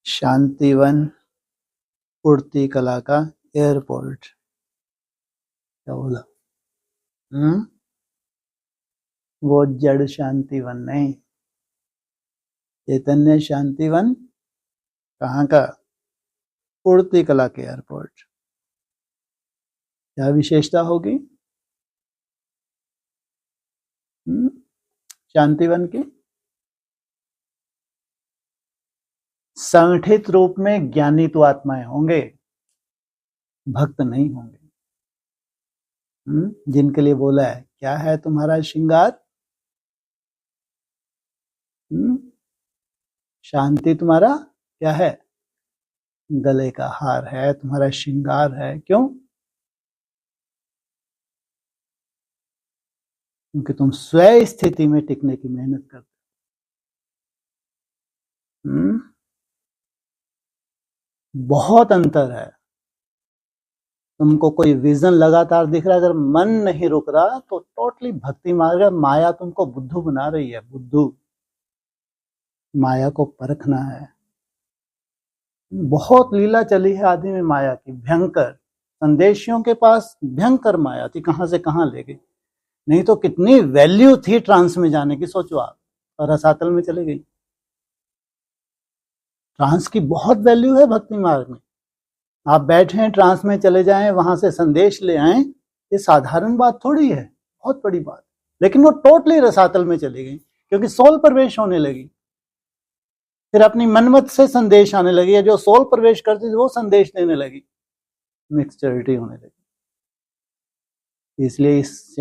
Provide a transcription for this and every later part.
शांतिवन उड़ती कला का एयरपोर्ट। क्या बोला? वो जड़ शांतिवन नहीं, चैतन्य शांतिवन कहाँ का? उड़ती कला के एयरपोर्ट। क्या विशेषता होगी शांतिवन की? संगठित रूप में ज्ञानी तो आत्माएं होंगे, भक्त नहीं होंगे। जिनके लिए बोला है क्या है तुम्हारा श्रृंगार? शांति तुम्हारा क्या है? गले का हार है, तुम्हारा श्रृंगार है। क्यों? क्योंकि तुम स्वयं स्थिति में टिकने की मेहनत करते हो। बहुत अंतर है। तुमको कोई विजन लगातार दिख रहा है, अगर मन नहीं रुक रहा तो टोटली भक्ति मार्ग है। माया तुमको बुद्धू बना रही है, बुद्धू। माया को परखना है। बहुत लीला चली है आदि में माया की, भयंकर। संदेशियों के पास भयंकर माया थी, कहां से कहां ले गई। नहीं तो कितनी वैल्यू थी ट्रांस में जाने की, सोचो आप। और रसातल में चली गई। ट्रांस की बहुत वैल्यू है भक्ति मार्ग में। आप बैठे हैं, ट्रांस में चले जाएं, वहां से संदेश ले आए, ये साधारण बात थोड़ी है, बहुत बड़ी बात। लेकिन वो टोटली रसातल में चली गई, क्योंकि सोल प्रवेश होने लगी। फिर अपनी मनमत से संदेश आने लगी, जो सोल प्रवेश करती थी वो संदेश देने लगी, मिक्सचरिटी होने लगी। इसलिए इस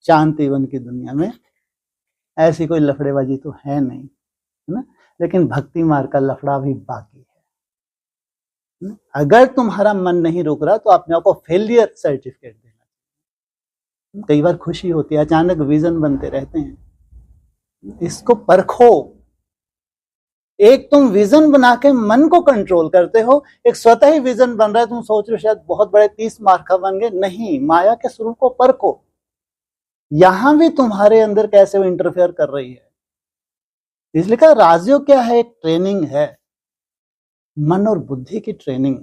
शांतिवन की दुनिया में ऐसी कोई लफड़ेबाजी तो है नहीं, है ना। लेकिन भक्ति मार्ग का लफड़ा भी बाकी है। अगर तुम्हारा मन नहीं रुक रहा तो अपने आप को फेलियर सर्टिफिकेट देना। कई बार खुशी होती है, अचानक विजन बनते रहते हैं, इसको परखो। एक तुम विजन बना के मन को कंट्रोल करते हो, एक स्वतः ही विजन बन रहा है, तुम सोच रहे हो शायद बहुत बड़े 30 मार्क का बन गए। नहीं, माया के स्वरूप को परखो। यहां भी तुम्हारे अंदर कैसे वो इंटरफेयर कर रही है। इसलिए कहा राजयोग क्या है? एक ट्रेनिंग है, मन और बुद्धि की ट्रेनिंग।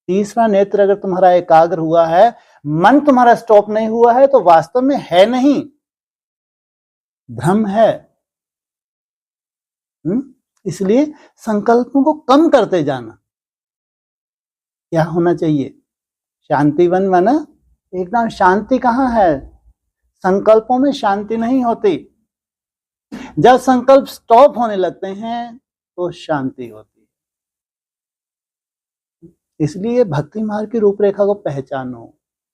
तीसरा नेत्र अगर तुम्हारा एकाग्र हुआ है, मन तुम्हारा स्टॉप नहीं हुआ है, तो वास्तव में है नहीं, भ्रम है। इसलिए संकल्पों को कम करते जाना। क्या होना चाहिए? शांतिवन माना एकदम शांति। कहां है? संकल्पों में शांति नहीं होती। जब संकल्प स्टॉप होने लगते हैं तो शांति होती है। इसलिए भक्ति मार्ग की रूपरेखा को पहचानो।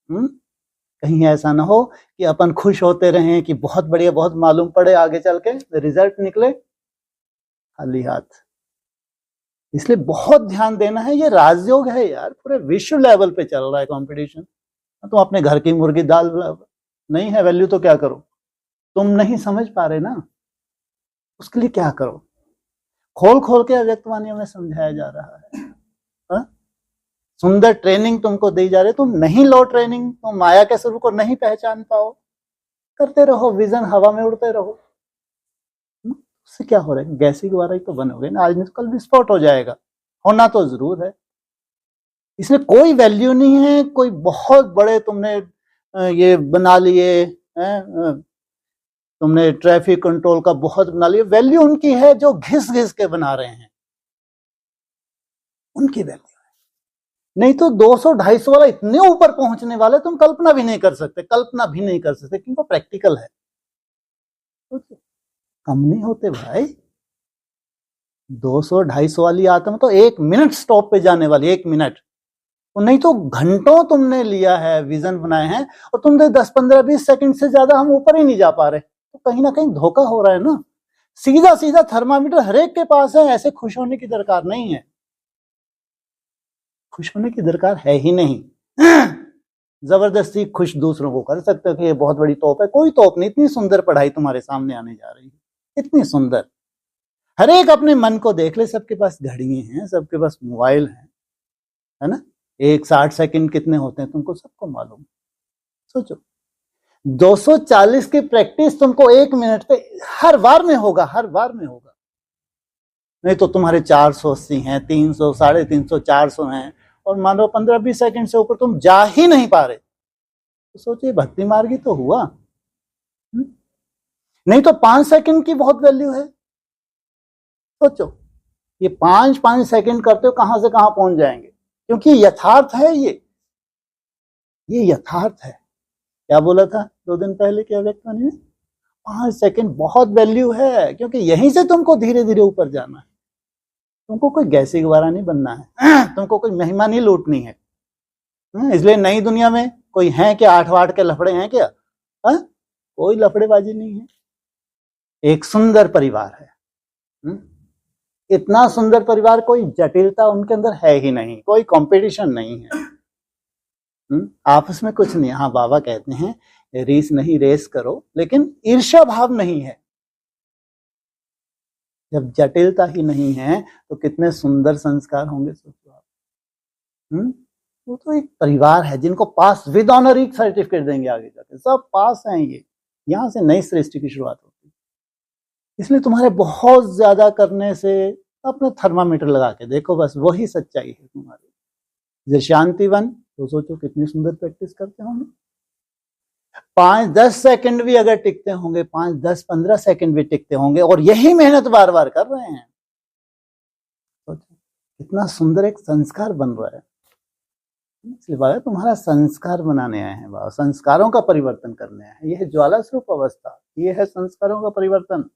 कहीं ऐसा ना हो कि अपन खुश होते रहें कि बहुत बढ़िया, बहुत मालूम पड़े, आगे चल के रिजल्ट निकले खाली हाथ। इसलिए बहुत ध्यान देना है। ये राजयोग है यार, पूरे विश्व लेवल पे चल रहा है कंपटीशन। तुम अपने घर की मुर्गी दाल नहीं है वैल्यू तो क्या करो? तुम नहीं समझ पा रहे ना, उसके लिए क्या करो? खोल खोल के अव्यक्तवाणियों में समझाया जा रहा है। सुंदर ट्रेनिंग तुमको दी जा रही है, तुम नहीं लो ट्रेनिंग, तुम माया के स्वरूप को नहीं पहचान पाओ। करते रहो, विजन हवा में उड़ते रहो। उससे क्या हो रहा है? गैसी द्वारा ही तो बनोगे ना, आज नहीं तो कल विस्फोट हो जाएगा। होना तो जरूर है। इसलिए कोई वैल्यू नहीं है। कोई बहुत बड़े तुमने ये बना लिए, तुमने ट्रैफिक कंट्रोल का बहुत बना लिया। वैल्यू उनकी है जो घिस घिस के बना रहे हैं, उनकी वैल्यू है। नहीं तो 200-250 वाला इतने ऊपर पहुंचने वाले तुम कल्पना भी नहीं कर सकते, कल्पना भी नहीं कर सकते, क्योंकि प्रैक्टिकल है। कम नहीं होते भाई। 200-250 वाली आत्मा तो 1 मिनट स्टॉप पे जाने वाली, 1 मिनट। नहीं तो घंटों तुमने लिया है, विजन बनाए हैं, और तुम 10-15-20 सेकंड से ज्यादा हम ऊपर ही नहीं जा पा रहे। तो कहीं ना कहीं धोखा हो रहा है ना। सीधा सीधा थर्मामीटर हर एक के पास है, ऐसे खुश होने की दरकार नहीं है। खुश होने की दरकार है ही नहीं। जबरदस्ती खुश दूसरों को कर सकते हो कि ये बहुत बड़ी तोप है। कोई तोप नहीं। इतनी सुंदर पढ़ाई तुम्हारे सामने आने जा रही है, इतनी सुंदर। हर एक अपने मन को देख ले। सबके पास घड़ियां हैं, सबके पास मोबाइल है ना। 60 सेकंड कितने होते हैं तुमको सबको मालूम। सोचो, 240 की प्रैक्टिस तुमको 1 मिनट पे हर बार में होगा, हर बार में होगा। नहीं तो तुम्हारे 480 हैं, 300, 350, 400 हैं, और मान लो 15-20 सेकंड से ऊपर तुम जा ही नहीं पा रहे, तो सोचिए भक्ति मार्ग ही तो हुआ। नहीं तो 5 सेकंड की बहुत वैल्यू है। सोचो ये 5-5 सेकंड करते हो कहां से कहां पहुंच जाएंगे, क्योंकि यथार्थ है ये यथार्थ है। क्या बोला था 2 दिन पहले के अव्यक्तवाणी में? 5 सेकंड बहुत वैल्यू है, क्योंकि यहीं से तुमको धीरे धीरे ऊपर जाना है। तुमको कोई गैसी गवारा नहीं बनना है, तुमको कोई महिमा नहीं लूटनी है। इसलिए नई दुनिया में कोई है क्या 8 के लफड़े हैं क्या? कोई लफड़ेबाजी नहीं है। एक सुंदर परिवार है, इतना सुंदर परिवार, कोई जटिलता उनके अंदर है ही नहीं, कोई कंपटीशन नहीं है, आपस में कुछ नहीं। हाँ बाबा कहते हैं रीस नहीं रेस करो, लेकिन ईर्ष्या भाव नहीं है। जब जटिलता ही नहीं है तो कितने सुंदर संस्कार होंगे, सोचो आप। वो तो एक परिवार है जिनको पास विद ऑनर सर्टिफिकेट देंगे आगे जाके, सब पास हैं ये। यहां से नई सृष्टि की शुरुआत होती है। इसलिए तुम्हारे बहुत ज्यादा करने से अपना थर्मामीटर लगा के देखो, बस वही सच्चाई है तुम्हारी। जैसे शांतिवन, तो सोचो कितनी सुंदर प्रैक्टिस करते होंगे। 5-10 सेकंड भी अगर टिकते होंगे, 5-10-15 सेकंड भी टिकते होंगे, और यही मेहनत बार बार कर रहे हैं, सोचो कितना सुंदर एक संस्कार बन रहा है। इसलिए बाबा तुम्हारा संस्कार बनाने आए हैं, बाबा संस्कारों का परिवर्तन करने आए हैं। यह है ज्वाला स्वरूप अवस्था, ये है संस्कारों का परिवर्तन।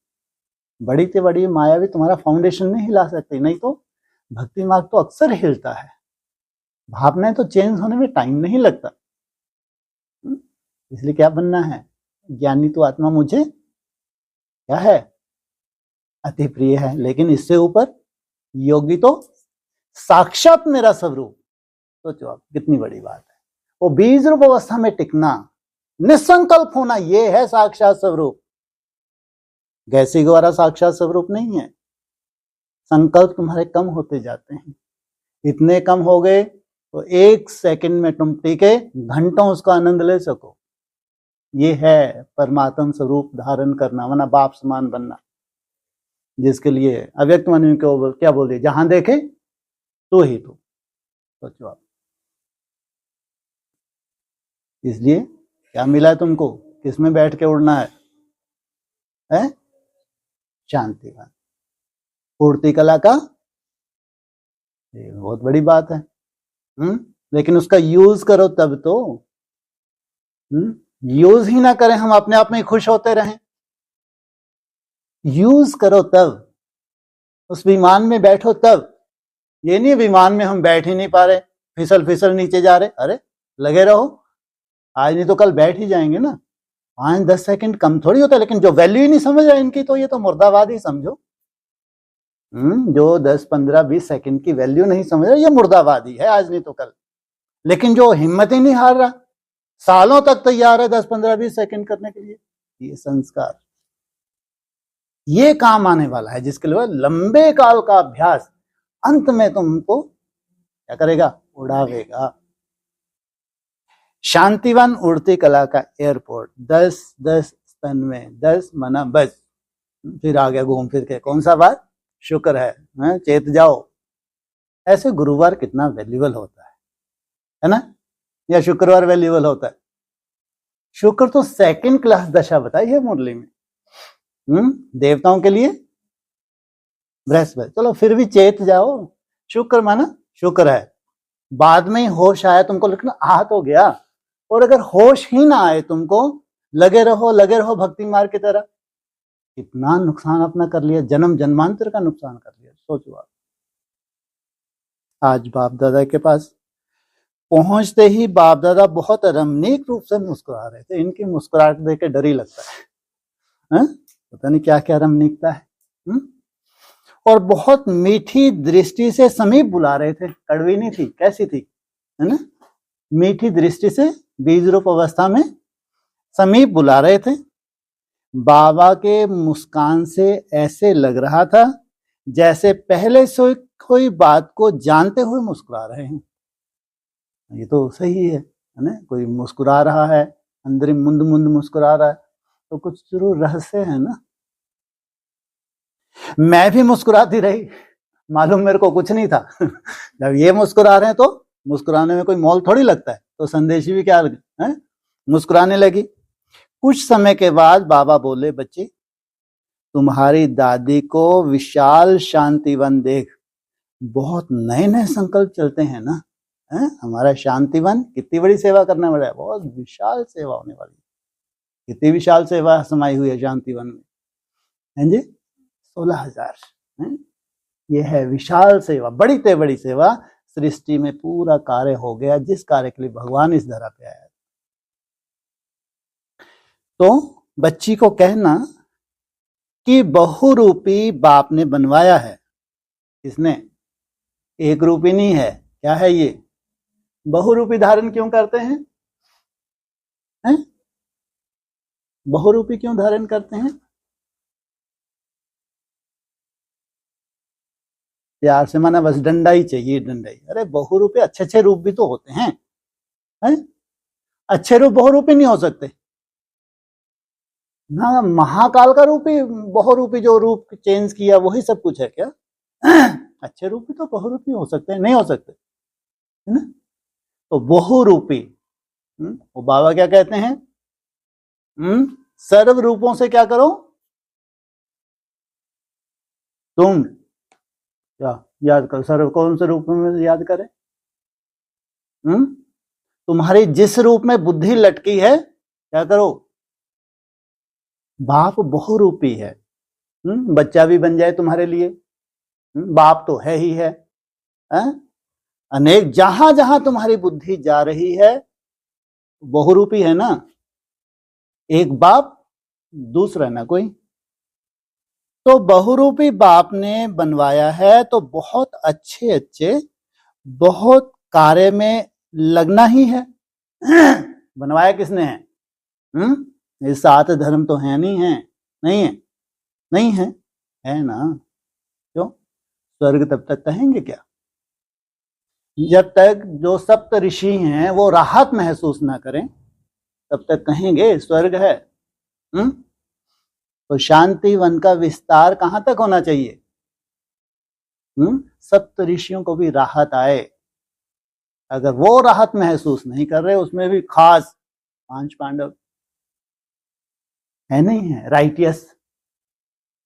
बड़ी से बड़ी माया भी तुम्हारा फाउंडेशन नहीं हिला सकती, नहीं तो भक्ति मार्ग तो अक्सर हिलता है। भावनाएं तो चेंज होने में टाइम नहीं लगता। इसलिए क्या बनना है? ज्ञानी तो आत्मा मुझे क्या है? अति प्रिय है। लेकिन इससे ऊपर योगी तो साक्षात मेरा स्वरूप। सोचो आप कितनी बड़ी बात है। वो बीज रूप अवस्था में टिकना, निसंकल्प होना, ये है साक्षात स्वरूप। गैसी द्वारा साक्षात स्वरूप नहीं है। संकल्प तुम्हारे कम होते जाते हैं, इतने कम हो गए तो 1 सेकंड में तुम टिके, घंटों उसका आनंद ले सको। ये है परमात्म स्वरूप धारण करना, वरना बाप समान बनना, जिसके लिए अव्यक्त वाणी को क्या बोल दिया? जहां देखे तो ही तो। सोचो आप। इसलिए क्या मिला है तुमको? किसमें बैठ के उड़ना है? शांतिवन, पूर्ति कला का, ये बहुत बड़ी बात है। लेकिन उसका यूज करो तब तो। यूज ही ना करें, हम अपने आप में खुश होते रहें। यूज करो तब, उस विमान में बैठो तब। ये नहीं विमान में हम बैठ ही नहीं पा रहे, फिसल फिसल नीचे जा रहे, अरे लगे रहो, आज नहीं तो कल बैठ ही जाएंगे ना। 5-10 सेकंड कम थोड़ी होता है, लेकिन जो वैल्यू ही नहीं समझ रहा इनकी, तो ये तो मुर्दाबाद ही समझो। जो 10-15-20 सेकंड की वैल्यू नहीं समझ रहा, ये मुर्दाबादी है, आज नहीं तो कल। लेकिन जो हिम्मत ही नहीं हार रहा, सालों तक तैयार है 10-15-20 सेकंड करने के लिए, ये संस्कार, ये काम आने वाला है, जिसके लिए लंबे काल का अभ्यास अंत में तुमको क्या करेगा? उड़ावेगा। शांतिवन उड़ती कला का एयरपोर्ट, 10-10 स्तन में 10 मना बज, फिर आ गया घूम फिर के। कौन सा बात? शुक्र है, चेत जाओ। ऐसे गुरुवार कितना वैल्यूबल होता है ना? या शुक्रवार वैल्यूबल होता है? शुक्र तो सेकंड क्लास दशा बताई है मुरली में। देवताओं के लिए बृहस्पति, चलो फिर भी चेत जाओ। शुक्र माना शुक्र है। बाद में ही होश आया तुमको, लेकिन आ तो गया। और अगर होश ही ना आए तुमको, लगे रहो भक्ति मार्ग की तरह, कितना नुकसान अपना कर लिया, जन्म जन्मांतर का नुकसान कर लिया। सोचो आप। आज बाप दादा के पास पहुंचते ही बाप दादा बहुत रमणीक रूप से मुस्कुरा रहे थे। इनकी मुस्कुराहट देख के डर ही लगता है, पता नहीं क्या क्या रमणीकता है। और बहुत मीठी दृष्टि से समीप बुला रहे थे। कड़वी नहीं थी, कैसी थी, है ना? मीठी दृष्टि से बीज रूप अवस्था में समीप बुला रहे थे। बाबा के मुस्कान से ऐसे लग रहा था जैसे पहले से कोई बात को जानते हुए मुस्कुरा रहे हैं। ये तो सही है ना? कोई मुस्कुरा रहा है, अंदर मुंद मुंद मुस्कुरा रहा है, तो कुछ जरूर रहस्य है ना। मैं भी मुस्कुराती रही, मालूम मेरे को कुछ नहीं था। जब ये मुस्कुरा रहे हैं तो मुस्कुराने में कोई मोल थोड़ी लगता है, तो संदेशी भी क्या है, मुस्कुराने लगी। कुछ समय के बाद बाबा बोले, बच्ची तुम्हारी दादी को विशाल शांतिवन देख बहुत नए नए संकल्प चलते हैं ना, है? हमारा शांतिवन कितनी बड़ी सेवा करने वाला है, बहुत विशाल सेवा होने वाली है। कितनी विशाल सेवा समाई हुई है शांतिवन में, हैं जी? 16,000। ये है विशाल सेवा, बड़ी से बड़ी सेवा। सृष्टि में पूरा कार्य हो गया जिस कार्य के लिए भगवान इस धरा पे आया। तो बच्ची को कहना कि बहुरूपी बाप ने बनवाया है। किसने? एक रूपी नहीं है। क्या है ये? बहुरूपी धारण क्यों करते हैं? बहुरूपी क्यों धारण करते हैं? प्यार से माना बस डंडा ही चाहिए, डंडा ही। अरे बहुरूपी अच्छे अच्छे रूप भी तो होते हैं, हैं? अच्छे रूप बहुरूपी नहीं हो सकते ना। महाकाल का रूप ही बहुरूपी, जो रूप चेंज किया वही सब कुछ है क्या? अच्छे रूप भी तो बहुरूपी हो सकते हैं, नहीं हो सकते, है ना? तो बहुरूपी, वो बाबा क्या कहते हैं? सर्व रूपों से क्या करो तुम? क्या याद करो? सर्व कौन से रूप में याद करें? तुम्हारी जिस रूप में बुद्धि लटकी है, क्या करो? बाप बहुरूपी है। बच्चा भी बन जाए तुम्हारे लिए, बाप तो है ही है। अनेक जहां जहां तुम्हारी बुद्धि जा रही है, बहुरूपी है ना। एक बाप, दूसरा ना कोई। तो बहुरूपी बाप ने बनवाया है, तो बहुत अच्छे अच्छे बहुत कार्य में लगना ही है। बनवाया किसने है? ये 7 धर्म तो है नहीं है, नहीं है, नहीं है, है ना? क्यों? स्वर्ग तब तक कहेंगे क्या? जब तक जो सप्त ऋषि हैं वो राहत महसूस ना करें, तब तक कहेंगे स्वर्ग है। तो शांति वन का विस्तार कहां तक होना चाहिए? सप्त ऋषियों को भी राहत आए। अगर वो राहत महसूस नहीं कर रहे, उसमें भी खास 5 पांडव है, नहीं है, राइटियस,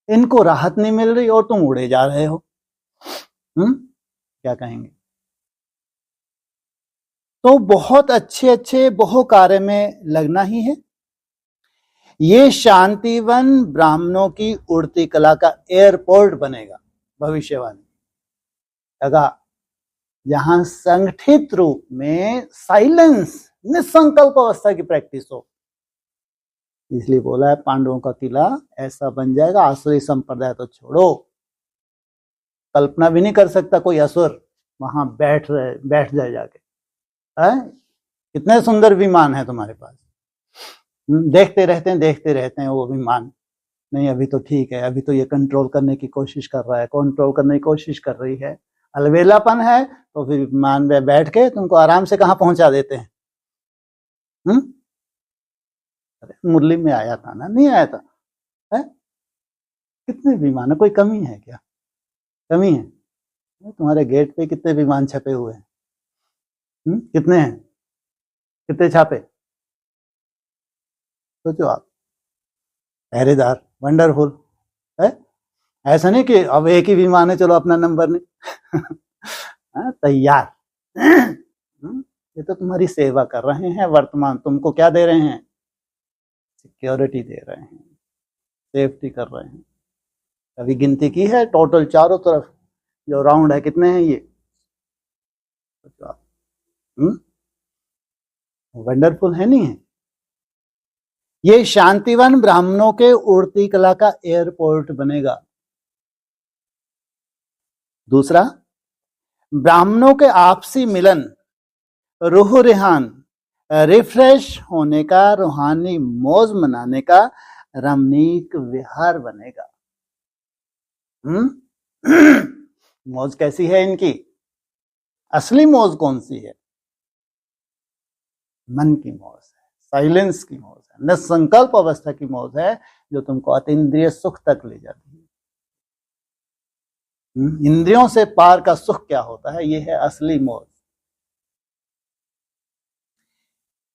इनको राहत नहीं मिल रही और तुम उड़े जा रहे हो, क्या कहेंगे? तो बहुत अच्छे अच्छे बहु कार्य में लगना ही है। ये शांतिवन ब्राह्मणों की उड़ती कला का एयरपोर्ट बनेगा, भविष्यवाणी लगा, जहां संगठित रूप में साइलेंस, निसंकल्प अवस्था की प्रैक्टिस हो। इसलिए बोला है पांडवों का किला ऐसा बन जाएगा, आसुरी संप्रदाय तो छोड़ो, कल्पना भी नहीं कर सकता कोई असुर वहां बैठ जाए जाके। कितने सुंदर विमान है तुम्हारे पास, देखते रहते हैं वो विमान। नहीं अभी तो ठीक है, अभी तो ये कंट्रोल करने की कोशिश कर रहा है, कंट्रोल करने की कोशिश कर रही है, अलबेलापन है, तो फिर विमान में बैठ के तुमको आराम से कहां पहुंचा देते हैं। मुरली में आया था ना, नहीं आया था? है? कितने विमान है, कोई कमी है क्या? कमी है? तुम्हारे गेट पे कितने विमान छपे हुए हैं? कितने हैं? कितने छापे? सोचो आप। पहरेदार, वंडरफुल है। ऐसा नहीं कि अब एक ही विमान है, चलो अपना नंबर नहीं। तैयार। ये तो तुम्हारी सेवा कर रहे हैं, वर्तमान तुमको क्या दे रहे हैं? सिक्योरिटी दे रहे हैं, सेफ्टी कर रहे हैं। अभी गिनती की है टोटल चारों तरफ जो राउंड है, कितने हैं ये? वंडरफुल है, नहीं है? ये शांतिवन ब्राह्मणों के उड़ती कला का एयरपोर्ट बनेगा। दूसरा, ब्राह्मणों के आपसी मिलन, रूह रेहान, रिफ्रेश होने का, रूहानी मौज मनाने का रमणीक विहार बनेगा। मौज कैसी है इनकी? असली मौज कौन सी है? मन की मौज है, साइलेंस की मौज है, निसंकल्प अवस्था की मौज है, जो तुमको अतीन्द्रिय सुख तक ले जाती है। इंद्रियों से पार का सुख क्या होता है, ये है असली मौज।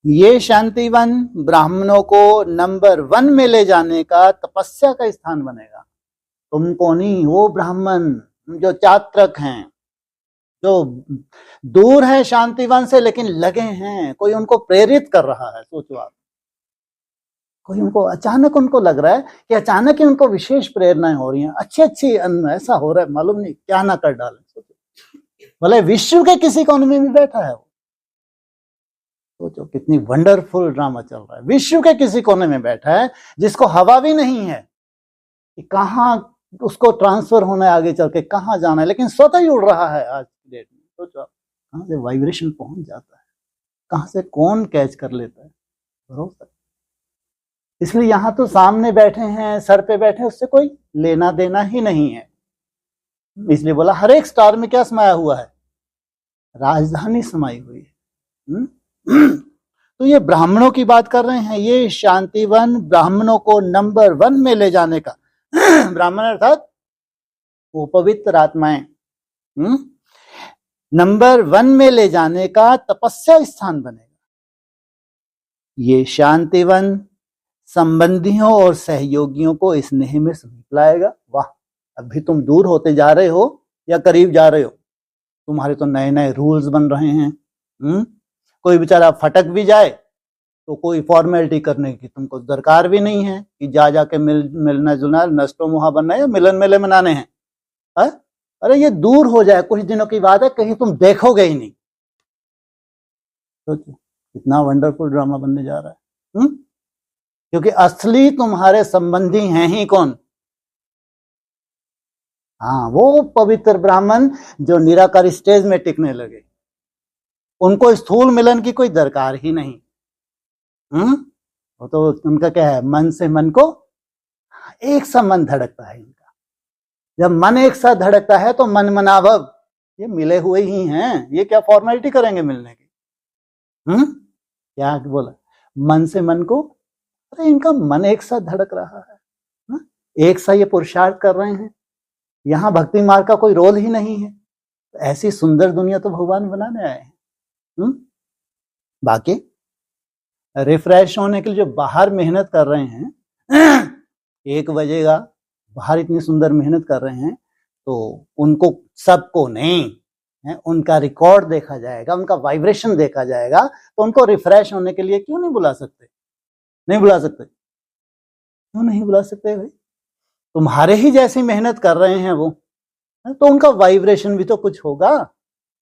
ये शांतिवन ब्राह्मणों को नंबर 1 में ले जाने का तपस्या का स्थान बनेगा। तुमको नहीं, वो ब्राह्मण जो चात्रक हैं, जो दूर है शांतिवन से लेकिन लगे हैं, कोई उनको प्रेरित कर रहा है। सोचो आप, कोई उनको अचानक उनको लग रहा है कि अचानक ही उनको विशेष प्रेरणाएं हो रही हैं, अच्छी अच्छी ऐसा हो रहा है, मालूम नहीं क्या ना कर डाले। भले विश्व के किसी कोने में बैठा है वो, सोचो कितनी वंडरफुल ड्रामा चल रहा है। विश्व के किसी कोने में बैठा है जिसको हवा भी नहीं है कि कहाँ उसको ट्रांसफर होना है, आगे चल के कहाँ जाना है, लेकिन स्वतः ही उड़ रहा है आज की डेट में। सोचो आप, कहाँ से वाइब्रेशन पहुंच जाता है, कहाँ से कौन कैच कर लेता है, भरोसा। इसलिए यहां तो सामने बैठे हैं, सर पे बैठे, उससे कोई लेना देना ही नहीं है। इसलिए बोला हर एक स्टार में क्या समाया हुआ है, राजधानी समाई हुई है। तो ये ब्राह्मणों की बात कर रहे हैं, ये शांतिवन ब्राह्मणों को नंबर 1 में ले जाने का ब्राह्मण अर्थात वो पवित्र आत्माएं, नंबर 1 में ले जाने का तपस्या स्थान बनेगा। ये शांतिवन संबंधियों और सहयोगियों को स्नेह में समीप लाएगा। वाह, अभी तुम दूर होते जा रहे हो या करीब जा रहे हो, तुम्हारे तो नए नए रूल्स बन रहे हैं। कोई बेचारा फटक भी जाए तो कोई फॉर्मेलिटी करने की तुमको दरकार भी नहीं है कि जा जाके मिलना जुलना, नष्टो मुहा बनना है या मिलन मेले मनाने हैं। अरे ये दूर हो जाए, कुछ दिनों की बात है, कहीं तुम देखोगे ही नहीं। सोचो कितना वंडरफुल ड्रामा बनने जा रहा है। क्योंकि असली तुम्हारे संबंधी हैं ही कौन? हाँ, वो पवित्र ब्राह्मण जो निराकार स्टेज में टिकने लगे, उनको स्थूल मिलन की कोई दरकार ही नहीं। वो तो उनका क्या है, मन से मन को एक सा मन धड़कता है इनका। जब मन एक साथ धड़कता है तो मन मनाभव, ये मिले हुए ही हैं, ये क्या फॉर्मेलिटी करेंगे मिलने की। क्या बोला, मन से मन को, अरे इनका मन एक साथ धड़क रहा है, एक सा ये पुरुषार्थ कर रहे हैं। यहाँ भक्ति मार्ग का कोई रोल ही नहीं है। ऐसी सुंदर दुनिया तो भगवान बनाने आए हैं। बाकी रिफ्रेश होने के लिए जो बाहर मेहनत कर रहे हैं 1 बजेगा, बाहर इतनी सुंदर मेहनत कर रहे हैं, तो उनको सबको नहीं है, उनका रिकॉर्ड देखा जाएगा, उनका वाइब्रेशन देखा जाएगा, तो उनको रिफ्रेश होने के लिए क्यों नहीं बुला सकते? नहीं बुला सकते, क्यों नहीं बुला सकते भाई? तुम्हारे ही जैसी मेहनत कर रहे हैं वो, तो उनका वाइब्रेशन भी तो कुछ होगा।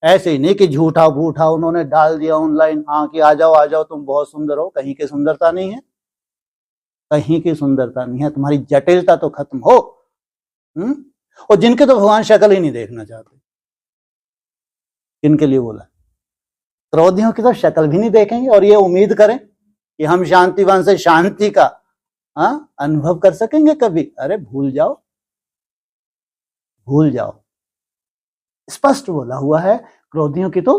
ऐसे ही नहीं कि झूठा बूठा उन्होंने डाल दिया ऑनलाइन, हाँ कि आ जाओ तुम बहुत सुंदर हो। कहीं की सुंदरता नहीं है, कहीं की सुंदरता नहीं है, तुम्हारी जटिलता तो खत्म हो। और जिनके तो भगवान शक्ल ही नहीं देखना चाहते, किनके लिए बोला, क्रोधियों की तो शक्ल भी नहीं देखेंगे और ये उम्मीद करें कि हम शांतिवन से शांति का अनुभव कर सकेंगे कभी। अरे भूल जाओ, भूल जाओ। स्पष्ट बोला हुआ है, क्रोधियों की तो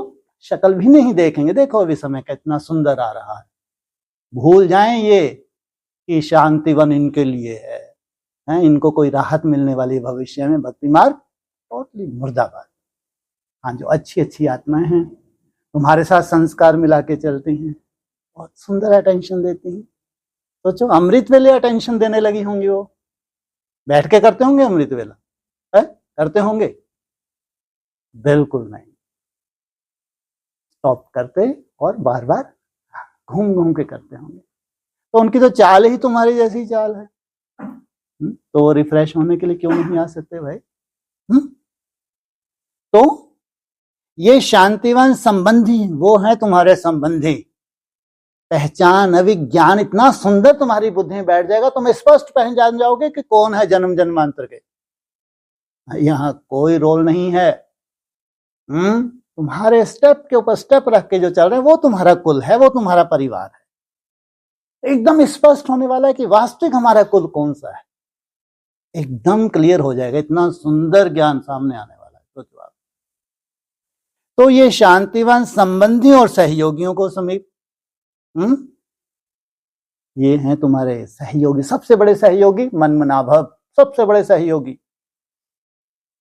शक्ल भी नहीं देखेंगे। देखो अभी समय कितना सुंदर आ रहा है, भूल जाएं ये कि शांतिवन इनके लिए है, इनको कोई राहत मिलने वाली भविष्य में। भक्ति मार्ग टोटली मुर्दाबाद। हाँ, जो अच्छी अच्छी आत्माएं हैं, तुम्हारे साथ संस्कार मिला के चलती हैं, बहुत सुंदर अटेंशन देती हैं। सोचो अमृत वेले अटेंशन देने लगी होंगी, वो बैठ के करते होंगे अमृत वेला, करते होंगे? बिल्कुल नहीं, स्टॉप करते और बार बार घूम घूम के करते होंगे। तो उनकी तो चाल ही तुम्हारी जैसी चाल है। तो रिफ्रेश होने के लिए क्यों नहीं आ सकते भाई? तो ये शांतिवन संबंधी वो है तुम्हारे संबंधी। पहचान, अभिज्ञान इतना सुंदर तुम्हारी बुद्धि में बैठ जाएगा, तुम स्पष्ट पहचान जाओगे कि कौन है जन्म जन्मांतर के। यहाँ कोई रोल नहीं है। तुम्हारे स्टेप के ऊपर स्टेप रख के जो चल रहे हैं वो तुम्हारा कुल है, वो तुम्हारा परिवार है। एकदम स्पष्ट होने वाला है कि वास्तविक हमारा कुल कौन सा है, एकदम क्लियर हो जाएगा। इतना सुंदर ज्ञान सामने आने वाला है। सोचो आप। तो ये शांतिवन संबंधियों और सहयोगियों को समीप, ये हैं तुम्हारे सहयोगी, सबसे बड़े सहयोगी, मनमनाभव, सबसे बड़े सहयोगी।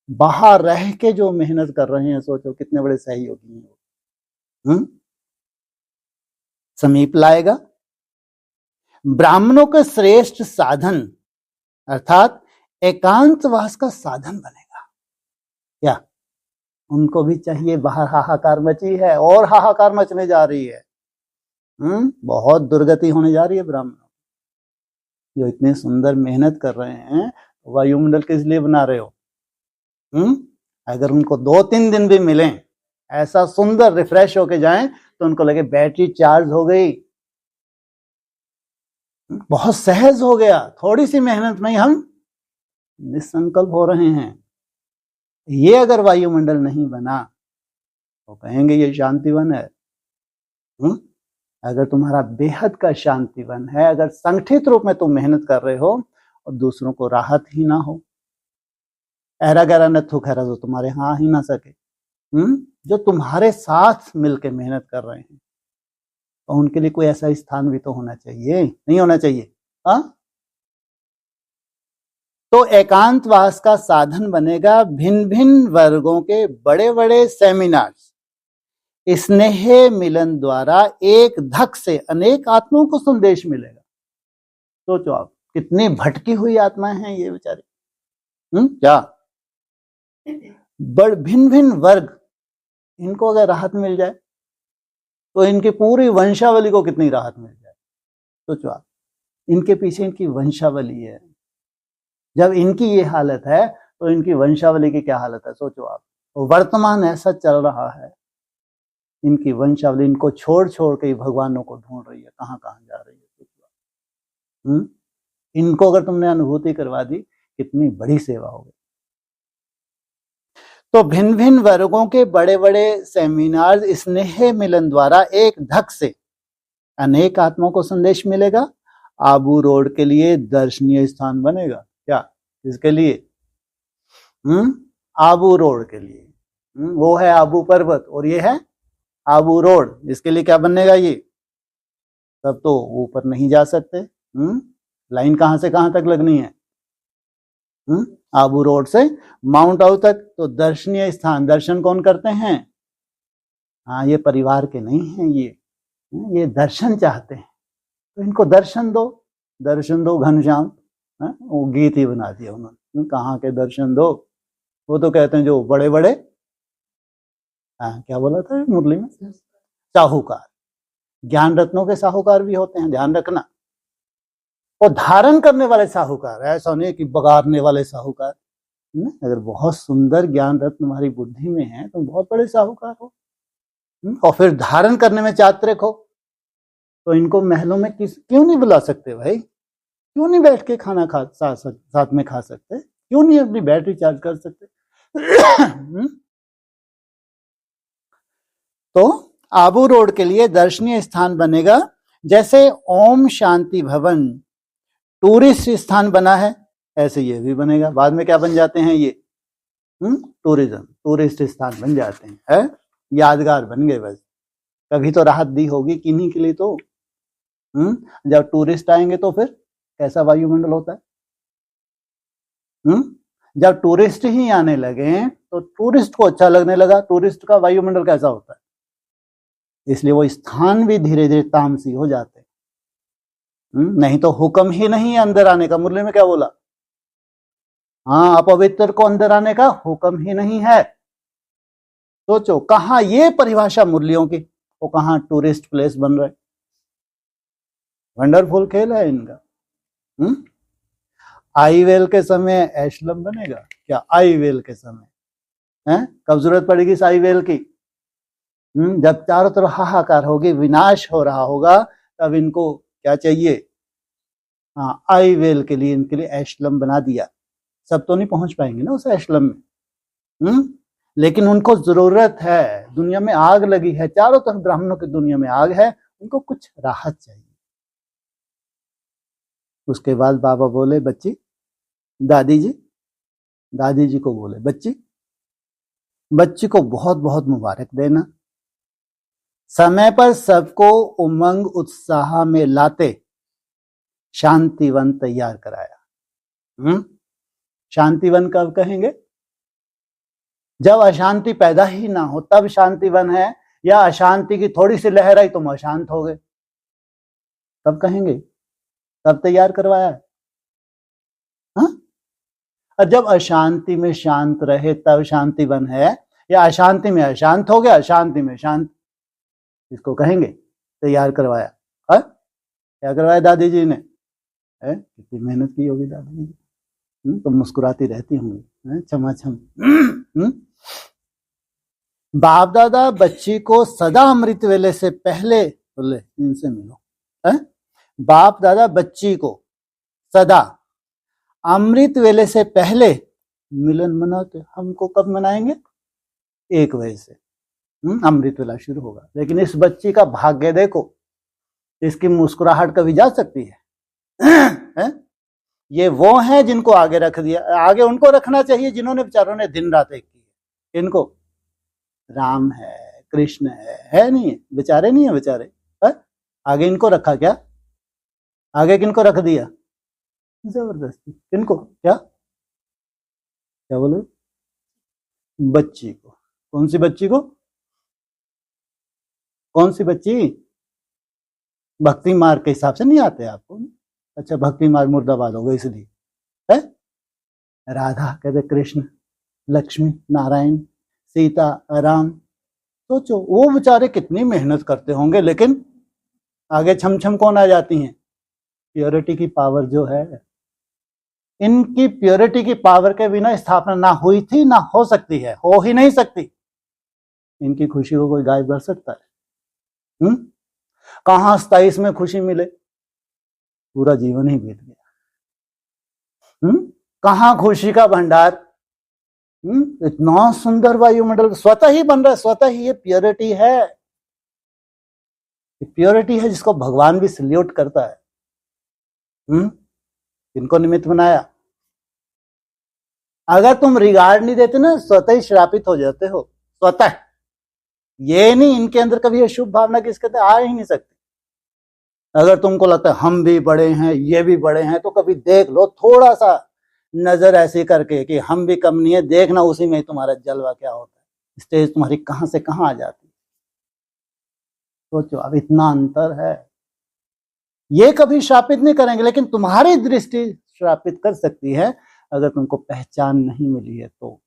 बाहर रह के जो मेहनत कर रहे हैं, सोचो कितने बड़े सहयोगी हैं वो। समीप लाएगा। ब्राह्मणों के श्रेष्ठ साधन अर्थात एकांतवास का साधन बनेगा। क्या उनको भी चाहिए? बाहर हाहाकार मची है और हाहाकार मचने जा रही है। बहुत दुर्गति होने जा रही है ब्राह्मणों, जो इतने सुंदर मेहनत कर रहे हैं, वायुमंडल किस लिए बना रहे हो? अगर उनको 2-3 दिन भी मिले ऐसा सुंदर रिफ्रेश होके जाएं तो उनको लगे बैटरी चार्ज हो गई, बहुत सहज हो गया, थोड़ी सी मेहनत में ही हम निसंकल्प हो रहे हैं। ये अगर वायुमंडल नहीं बना तो कहेंगे ये शांतिवन है। अगर तुम्हारा बेहद का शांतिवन है, अगर संगठित रूप में तुम मेहनत कर रहे हो और दूसरों को राहत ही ना हो, ऐरा गैरा नथु खैरा जो तुम्हारे यहाँ आ ही ना सके, जो तुम्हारे साथ मिलकर मेहनत कर रहे हैं, तो उनके लिए कोई ऐसा स्थान भी तो होना चाहिए, नहीं होना चाहिए? तो एकांतवास का साधन बनेगा भिन्न भिन्न वर्गों के बड़े बड़े सेमिनार्स। स्नेह मिलन द्वारा एक धक से अनेक आत्माओं को संदेश मिलेगा। सोचो आप, कितनी भटकी हुई आत्माएं हैं ये बेचारे। क्या भिन्न भिन्न वर्ग, इनको अगर राहत मिल जाए तो इनकी पूरी वंशावली को कितनी राहत मिल जाए। सोचो आप, इनके पीछे इनकी वंशावली है। जब इनकी ये हालत है तो इनकी वंशावली की क्या हालत है, सोचो आप। तो वर्तमान ऐसा चल रहा है, इनकी वंशावली इनको छोड़ छोड़ के भगवानों को ढूंढ रही है, कहां कहां जा रही है। सोचो आप, इनको अगर तुमने अनुभूति करवा दी, कितनी बड़ी सेवा होगी। तो भिन्न भिन्न वर्गों के बड़े बड़े सेमिनार स्नेह मिलन द्वारा एक धक से अनेक आत्माओं को संदेश मिलेगा। आबू रोड के लिए दर्शनीय स्थान बनेगा। क्या इसके लिए? आबू रोड के लिए। वो है आबू पर्वत और ये है आबू रोड। इसके लिए क्या बनेगा? ये सब तो ऊपर नहीं जा सकते। लाइन कहां से कहां तक लगनी है? आबू रोड से माउंट आबू तक। तो दर्शनीय स्थान, दर्शन कौन करते हैं? हाँ, ये परिवार के नहीं हैं, ये दर्शन चाहते हैं, तो इनको दर्शन दो। दर्शन दो घनश्याम, वो गीत ही बना दिया उन्होंने। कहाँ के दर्शन दो? वो तो कहते हैं जो बड़े बड़े, क्या बोला था मुरली में, साहूकार, ज्ञान रत्नों के साहूकार भी होते हैं, ध्यान रखना। और धारण करने वाले साहूकार, ऐसा नहीं कि बगाड़ने वाले साहूकार। अगर बहुत सुंदर ज्ञान रत्न तुम्हारी बुद्धि में है तुम बहुत बड़े साहूकार हो, और फिर धारण करने में चातुर्य हो, तो इनको महलों में क्यों नहीं बुला सकते भाई? क्यों नहीं बैठ के खाना साथ में खा सकते? क्यों नहीं अपनी बैटरी चार्ज कर सकते? तो आबू रोड के लिए दर्शनीय स्थान बनेगा। जैसे ओम शांति भवन टूरिस्ट स्थान बना है, ऐसे ये भी बनेगा। बाद में क्या बन जाते हैं ये? टूरिज्म, टूरिस्ट स्थान बन जाते हैं, है? यादगार बन गए बस। कभी तो राहत दी होगी किन्हीं के लिए। तो जब टूरिस्ट आएंगे तो फिर कैसा वायुमंडल होता है? जब टूरिस्ट ही आने लगे तो टूरिस्ट को अच्छा लगने लगा, टूरिस्ट का वायुमंडल कैसा होता है? इसलिए वो स्थान भी धीरे धीरे तामसी हो जाते हैं। नहीं तो हुक्म ही नहीं है अंदर आने का। मुरली में क्या बोला? हाँ, अपवित्र को अंदर आने का हुक्म ही नहीं है। सोचो कहां ये परिभाषा मुरलियों की, वो कहां टूरिस्ट प्लेस बन रहे। वंडरफुल खेल है इनका। आईवेल के समय एशलम बनेगा क्या? आईवेल के समय है कब जरूरत पड़ेगी इस आईवेल की? जब चारों तरफ हाहाकार होगी, विनाश हो रहा होगा, तब इनको क्या चाहिए? हाँ, आईवेल के लिए इनके लिए एशलम बना दिया। सब तो नहीं पहुंच पाएंगे ना उस एशलम में, लेकिन उनको जरूरत है। दुनिया में आग लगी है, चारों तरफ ब्राह्मणों की दुनिया में आग है, उनको कुछ राहत चाहिए। उसके बाद बाबा बोले, बच्ची, दादी जी को बोले, बच्ची को बहुत बहुत मुबारक देना। समय पर सबको उमंग उत्साह में लाते शांतिवन तैयार कराया। शांतिवन कब कहेंगे? जब अशांति पैदा ही ना हो तब शांति वन है, या अशांति की थोड़ी सी लहर आई तुम अशांत हो गए, तब कहेंगे तब तैयार करवाया है। हाँ? और जब अशांति में शांत रहे तब शांति वन है, या अशांति में अशांत हो गया, अशांति में शांत, इसको कहेंगे तैयार करवाया। और क्या करवाया दादी जी ने? कितनी मेहनत की होगी दादी जी, तो मुस्कुराती रहती होंगी क्षमा क्षम। बाप दादा बच्ची को सदा अमृत वेले से पहले, बोले इनसे मिलो, बाप दादा बच्ची को सदा अमृत वेले से पहले मिलन मनाते। हमको कब मनाएंगे? 1 बजे से अमृत वेला शुरू होगा। लेकिन इस बच्ची का भाग्य देखो, इसकी मुस्कुराहट कभी जा सकती है? ये वो है जिनको आगे रख दिया। आगे उनको रखना चाहिए जिन्होंने बेचारों ने दिन रात एक की। इनको राम है, कृष्ण है नहीं है, बेचारे नहीं है बेचारे, आगे इनको रखा क्या? आगे किनको रख दिया? जबरदस्ती। किनको? क्या बोले? बच्ची को। कौन सी बच्ची को? कौन सी बच्ची? भक्ति मार्ग के हिसाब से नहीं आते आपको? अच्छा, भक्ति मार्ग मुर्दाबाद हो गई इसलिए है। राधा कहते कृष्ण, लक्ष्मी, नारायण, सीता, राम। सोचो वो बेचारे कितनी मेहनत करते होंगे, लेकिन आगे छम छम कौन आ जाती हैं? प्योरिटी की पावर जो है, इनकी प्योरिटी की पावर के बिना स्थापना ना हुई थी, ना हो सकती है, हो ही नहीं सकती। इनकी खुशी को कोई गायब कर सकता है? कहां 27 में खुशी मिले? पूरा जीवन ही बीत गया। कहां खुशी का भंडार? इतना सुंदर वायुमंडल स्वतः ही बन रहा है, स्वतः ही। ये प्योरिटी है, प्योरिटी है जिसको भगवान भी सल्यूट करता है। इनको निमित्त बनाया। अगर तुम रिगार्ड नहीं देते ना, स्वतः ही श्रापित हो जाते हो, स्वतः। ये नहीं, इनके अंदर कभी ये शुभ भावना किसके अंदर आ ही नहीं सकती। अगर तुमको लगता है हम भी बड़े हैं, ये भी बड़े हैं, तो कभी देख लो थोड़ा सा नजर ऐसे करके कि हम भी कम नहीं है, देखना उसी में तुम्हारा जलवा क्या होता है। स्टेज तुम्हारी कहां से कहां आ जाती है। सोचो, अब इतना अंतर है। ये कभी श्रापित नहीं करेंगे, लेकिन तुम्हारी दृष्टि श्रापित कर सकती है अगर तुमको पहचान नहीं मिली है तो।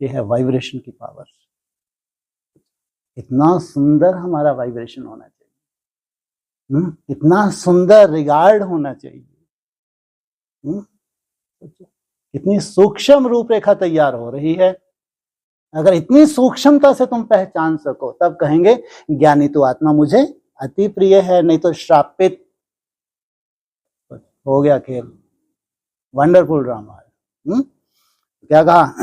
ये है वाइब्रेशन की पावर। इतना सुंदर हमारा वाइब्रेशन होना चाहिए, इतना सुंदर रिगार्ड होना चाहिए। इतनी सूक्ष्म रूपरेखा तैयार हो रही है। अगर इतनी सूक्ष्मता से तुम पहचान सको तब कहेंगे ज्ञानी तो आत्मा मुझे अति प्रिय है, नहीं तो श्रापित। हो गया खेल, वंडरफुल ड्रामा है। क्या कहा?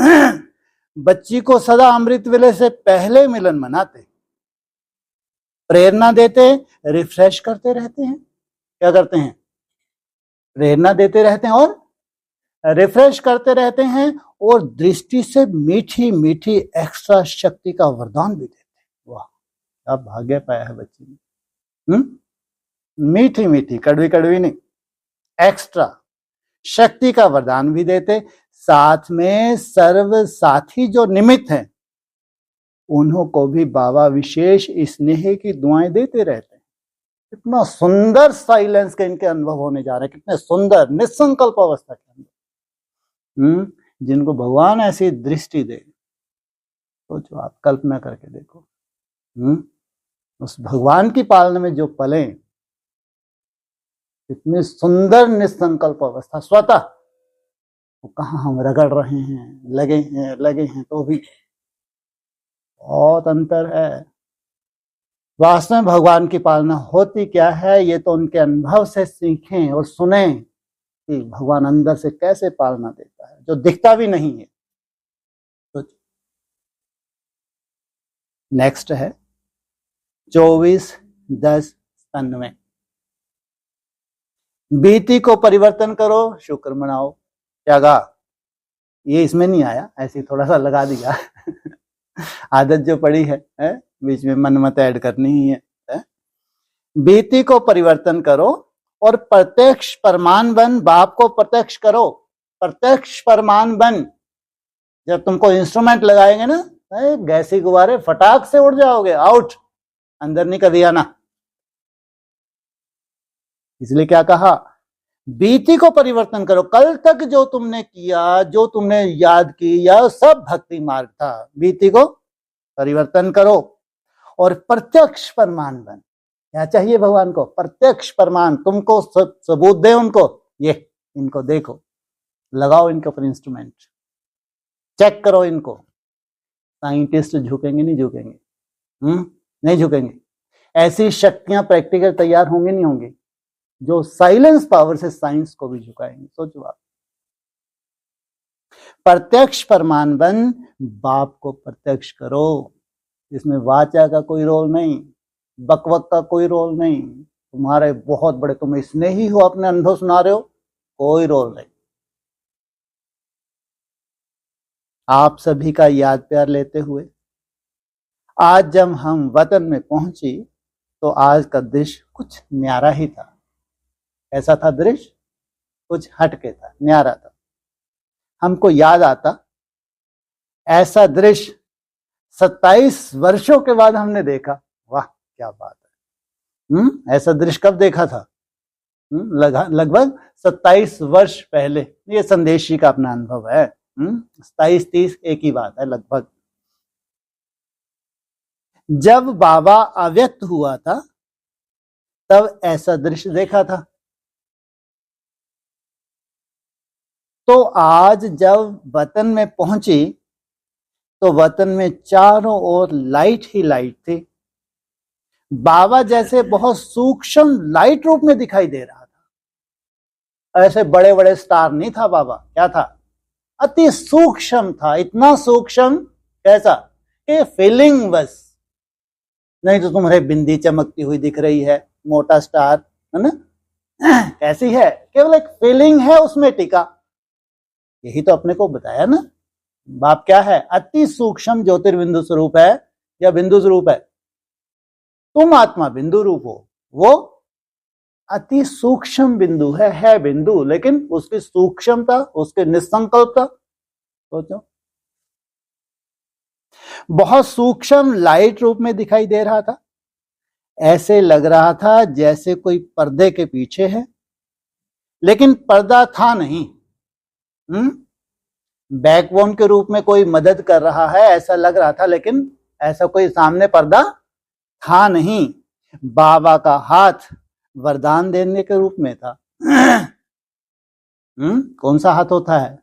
बच्ची को सदा अमृत वेले से पहले मिलन मनाते, प्रेरणा देते, रिफ्रेश करते रहते हैं। क्या करते हैं? प्रेरणा देते रहते हैं और रिफ्रेश करते रहते हैं, और दृष्टि से मीठी मीठी एक्स्ट्रा शक्ति का वरदान भी देते हैं। वाह, क्या भाग्य पाया है बच्ची ने। मीठी मीठी, कड़वी कड़वी नहीं, एक्स्ट्रा शक्ति का वरदान भी देते। साथ में सर्व साथी जो निमित्त हैं उन्हों को भी बाबा विशेष स्नेह की दुआएं देते रहते हैं। कितना सुंदर साइलेंस के इनके अनुभव होने जा रहे हैं, कितने सुंदर निसंकल्प अवस्था के अंदर। जिनको भगवान ऐसी दृष्टि दे, सोचो आप, कल्पना करके देखो। उस भगवान की पालना में जो पले, इतनी सुंदर निसंकल्प अवस्था स्वतः, वो कहाँ हम रगड़ रहे हैं, लगे हैं तो भी बहुत अंतर है। वास्तव में भगवान की पालना होती क्या है, ये तो उनके अनुभव से सीखें और सुने कि भगवान अंदर से कैसे पालना देता है, जो दिखता भी नहीं है। तो नेक्स्ट है 24/10/97। बीती को परिवर्तन करो, शुक्र मनाओ। क्या कहा? ये इसमें नहीं आया, ऐसे थोड़ा सा लगा दिया। आदत जो पड़ी है, बीच में मन मत ऐड करनी ही है। बीती को परिवर्तन करो और प्रत्यक्ष प्रमाण बन, बाप को प्रत्यक्ष करो, प्रत्यक्ष प्रमाण बन। जब तुमको इंस्ट्रूमेंट लगाएंगे ना, गैसी गुब्बारे फटाक से उड़ जाओगे, आउट, अंदर नहीं कभी आना। इसलिए क्या कहा, बीती को परिवर्तन करो। कल तक जो तुमने किया, जो तुमने याद किया, सब भक्ति मार्ग था। बीती को परिवर्तन करो और प्रत्यक्ष प्रमाण बन। क्या चाहिए भगवान को? प्रत्यक्ष प्रमाण। तुमको सबूत दे उनको, ये इनको देखो, लगाओ इनके ऊपर इंस्ट्रूमेंट, चेक करो इनको। साइंटिस्ट झुकेंगे नहीं? झुकेंगे? नहीं झुकेंगे। ऐसी शक्तियां प्रैक्टिकल तैयार होंगी नहीं होंगी जो साइलेंस पावर से साइंस को भी झुकाएंगे। सोचो आप, प्रत्यक्ष प्रमाण बन, बाप को प्रत्यक्ष करो। इसमें वाचा का कोई रोल नहीं, बकवक का कोई रोल नहीं। तुम्हारे बहुत बड़े, तुम स्नेही हो, अपने अनुभव सुना रहे हो, कोई रोल नहीं। आप सभी का याद प्यार लेते हुए आज जब हम वतन में पहुंची तो आज का दृश्य कुछ न्यारा ही था। ऐसा था दृश्य, कुछ हटके था, न्यारा था। हमको याद आता ऐसा दृश्य 27 वर्षों के बाद हमने देखा। वाह क्या बात है। ऐसा दृश्य कब देखा था? लगभग 27 वर्ष पहले। ये संदेशी का अपना अनुभव है। 27-30 एक ही बात है लगभग। जब बाबा अव्यक्त हुआ था तब ऐसा दृश्य देखा था। तो आज जब वतन में पहुंची तो वतन में चारों ओर लाइट ही लाइट थी। बाबा जैसे बहुत सूक्ष्म लाइट रूप में दिखाई दे रहा था। ऐसे बड़े बड़े स्टार नहीं था बाबा। क्या था? अति सूक्ष्म था। इतना सूक्ष्म कैसा कि फीलिंग बस। नहीं तो तुम्हारे बिंदी चमकती हुई दिख रही है, मोटा स्टार है ना, कैसी है? केवल एक फीलिंग है उसमें टिका। यही तो अपने को बताया ना, बाप क्या है? अति सूक्ष्म ज्योतिर्बिंदु स्वरूप है या बिंदु स्वरूप है? तुम आत्मा बिंदु रूप हो, वो अति सूक्ष्म बिंदु है बिंदु, लेकिन उसकी सूक्ष्मता, उसके निसंकल्पता सोचो। बहुत सूक्ष्म लाइट रूप में दिखाई दे रहा था। ऐसे लग रहा था जैसे कोई पर्दे के पीछे है, लेकिन पर्दा था नहीं। बैकबोन के रूप में कोई मदद कर रहा है ऐसा लग रहा था, लेकिन ऐसा कोई सामने पर्दा था नहीं। बाबा का हाथ वरदान देने के रूप में था। कौन सा हाथ होता है?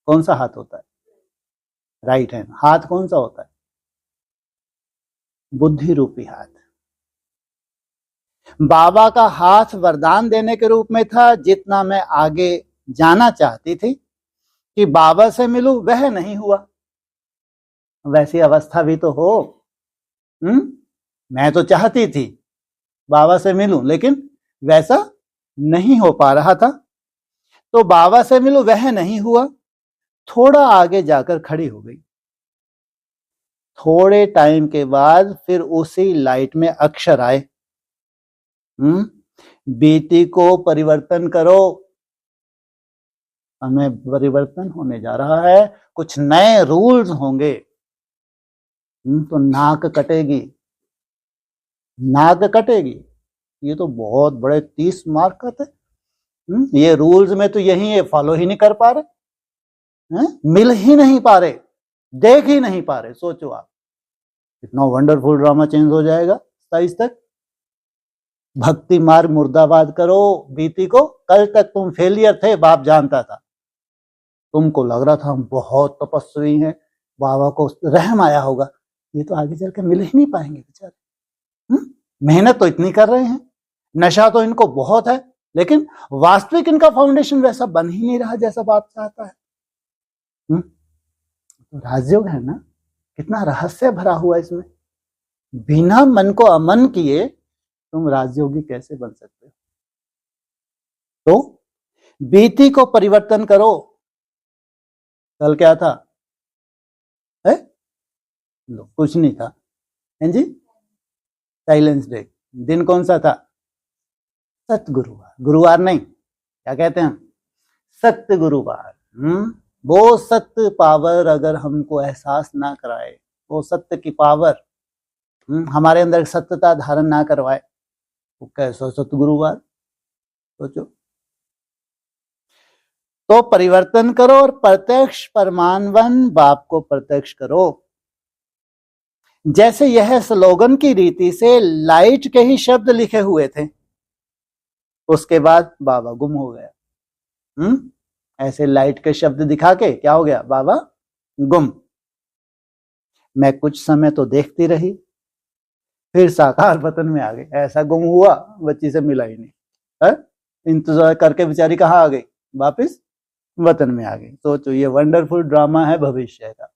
कौन सा हाथ होता है? Right hand. हाथ कौन सा होता है? बुद्धि रूपी हाथ। बाबा का हाथ वरदान देने के रूप में था। जितना मैं आगे जाना चाहती थी कि बाबा से मिलूं, वह नहीं हुआ। वैसी अवस्था भी तो हो। मैं तो चाहती थी बाबा से मिलूं, लेकिन वैसा नहीं हो पा रहा था। तो बाबा से मिलूं, वह नहीं हुआ। थोड़ा आगे जाकर खड़ी हो गई। थोड़े टाइम के बाद फिर उसी लाइट में अक्षर आए, बीती को परिवर्तन करो। हमें परिवर्तन होने जा रहा है, कुछ नए रूल्स होंगे। तो नाक कटेगी, नाक कटेगी। ये तो बहुत बड़े 30 मार्क का थे। ये रूल्स में तो यही ये फॉलो ही नहीं कर पा रहे, मिल ही नहीं पा रहे, देख ही नहीं पा रहे। सोचो आप, कितना वंडरफुल ड्रामा चेंज हो जाएगा 27 तक। भक्ति मार्ग मुर्दाबाद करो। बीती को, कल तक तुम फेलियर थे, बाप जानता था। तुमको लग रहा था हम बहुत तपस्वी हैं, बाबा को रहम आया होगा। ये तो आगे चल के मिल ही नहीं पाएंगे बेचारे। मेहनत तो इतनी कर रहे हैं, नशा तो इनको बहुत है, लेकिन वास्तविक इनका फाउंडेशन वैसा बन ही नहीं रहा जैसा बाप चाहता है। तो राजयोग है ना, कितना रहस्य भरा हुआ इसमें। बिना मन को अमन किए तुम राजयोगी कैसे बन सकते हो? तो बीती को परिवर्तन करो। कल क्या था? कुछ नहीं था, है जी। Silence day. दिन कौन सा था? सत गुरुवार। गुरुवार नहीं, क्या कहते हैं हम? सत्य गुरुवार। वो सत्य पावर अगर हमको एहसास ना कराए, वो सत्य की पावर हमारे अंदर सत्यता धारण ना करवाए, वो कैसा सतगुरुवार? सोचो। तो परिवर्तन करो और प्रत्यक्ष परमानवन बाप को प्रत्यक्ष करो। जैसे यह स्लोगन की रीति से लाइट के ही शब्द लिखे हुए थे, उसके बाद बाबा गुम हो गया। ऐसे लाइट के शब्द दिखा के क्या हो गया? बाबा गुम। मैं कुछ समय तो देखती रही, फिर साकार वतन में आ गई। ऐसा गुम हुआ, बच्ची से मिला ही नहीं है? इंतजार करके बेचारी कहाँ आ गई? वापिस वतन में आ गई। सोचो, ये वंडरफुल ड्रामा है भविष्य का।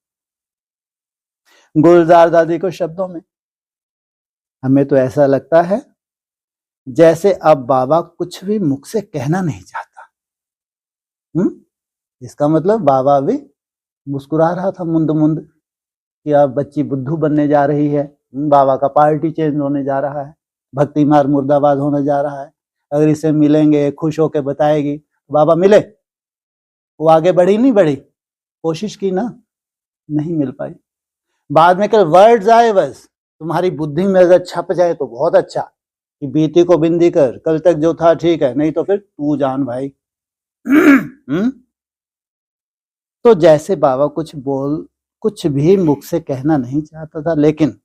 गुलजार दादी को शब्दों में, हमें तो ऐसा लगता है जैसे अब बाबा कुछ भी मुख से कहना नहीं चाहता। इसका मतलब बाबा भी मुस्कुरा रहा था मुंद मुंद कि अब बच्ची बुद्धू बनने जा रही है, बाबा का पार्टी चेंज होने जा रहा है, भक्ति मार्ग मुर्दाबाद होने जा रहा है। अगर इसे मिलेंगे, खुश होकर बताएगी, बाबा मिले। वो आगे बढ़ी नहीं बढ़ी, कोशिश की ना, नहीं मिल पाई। बाद में कल वर्ड्स आए, बस तुम्हारी बुद्धि में अगर छप जाए तो बहुत अच्छा कि बीती को बिंदी कर, कल तक जो था ठीक है, नहीं तो फिर तू जान भाई। तो जैसे बाबा कुछ भी मुख से कहना नहीं चाहता था, लेकिन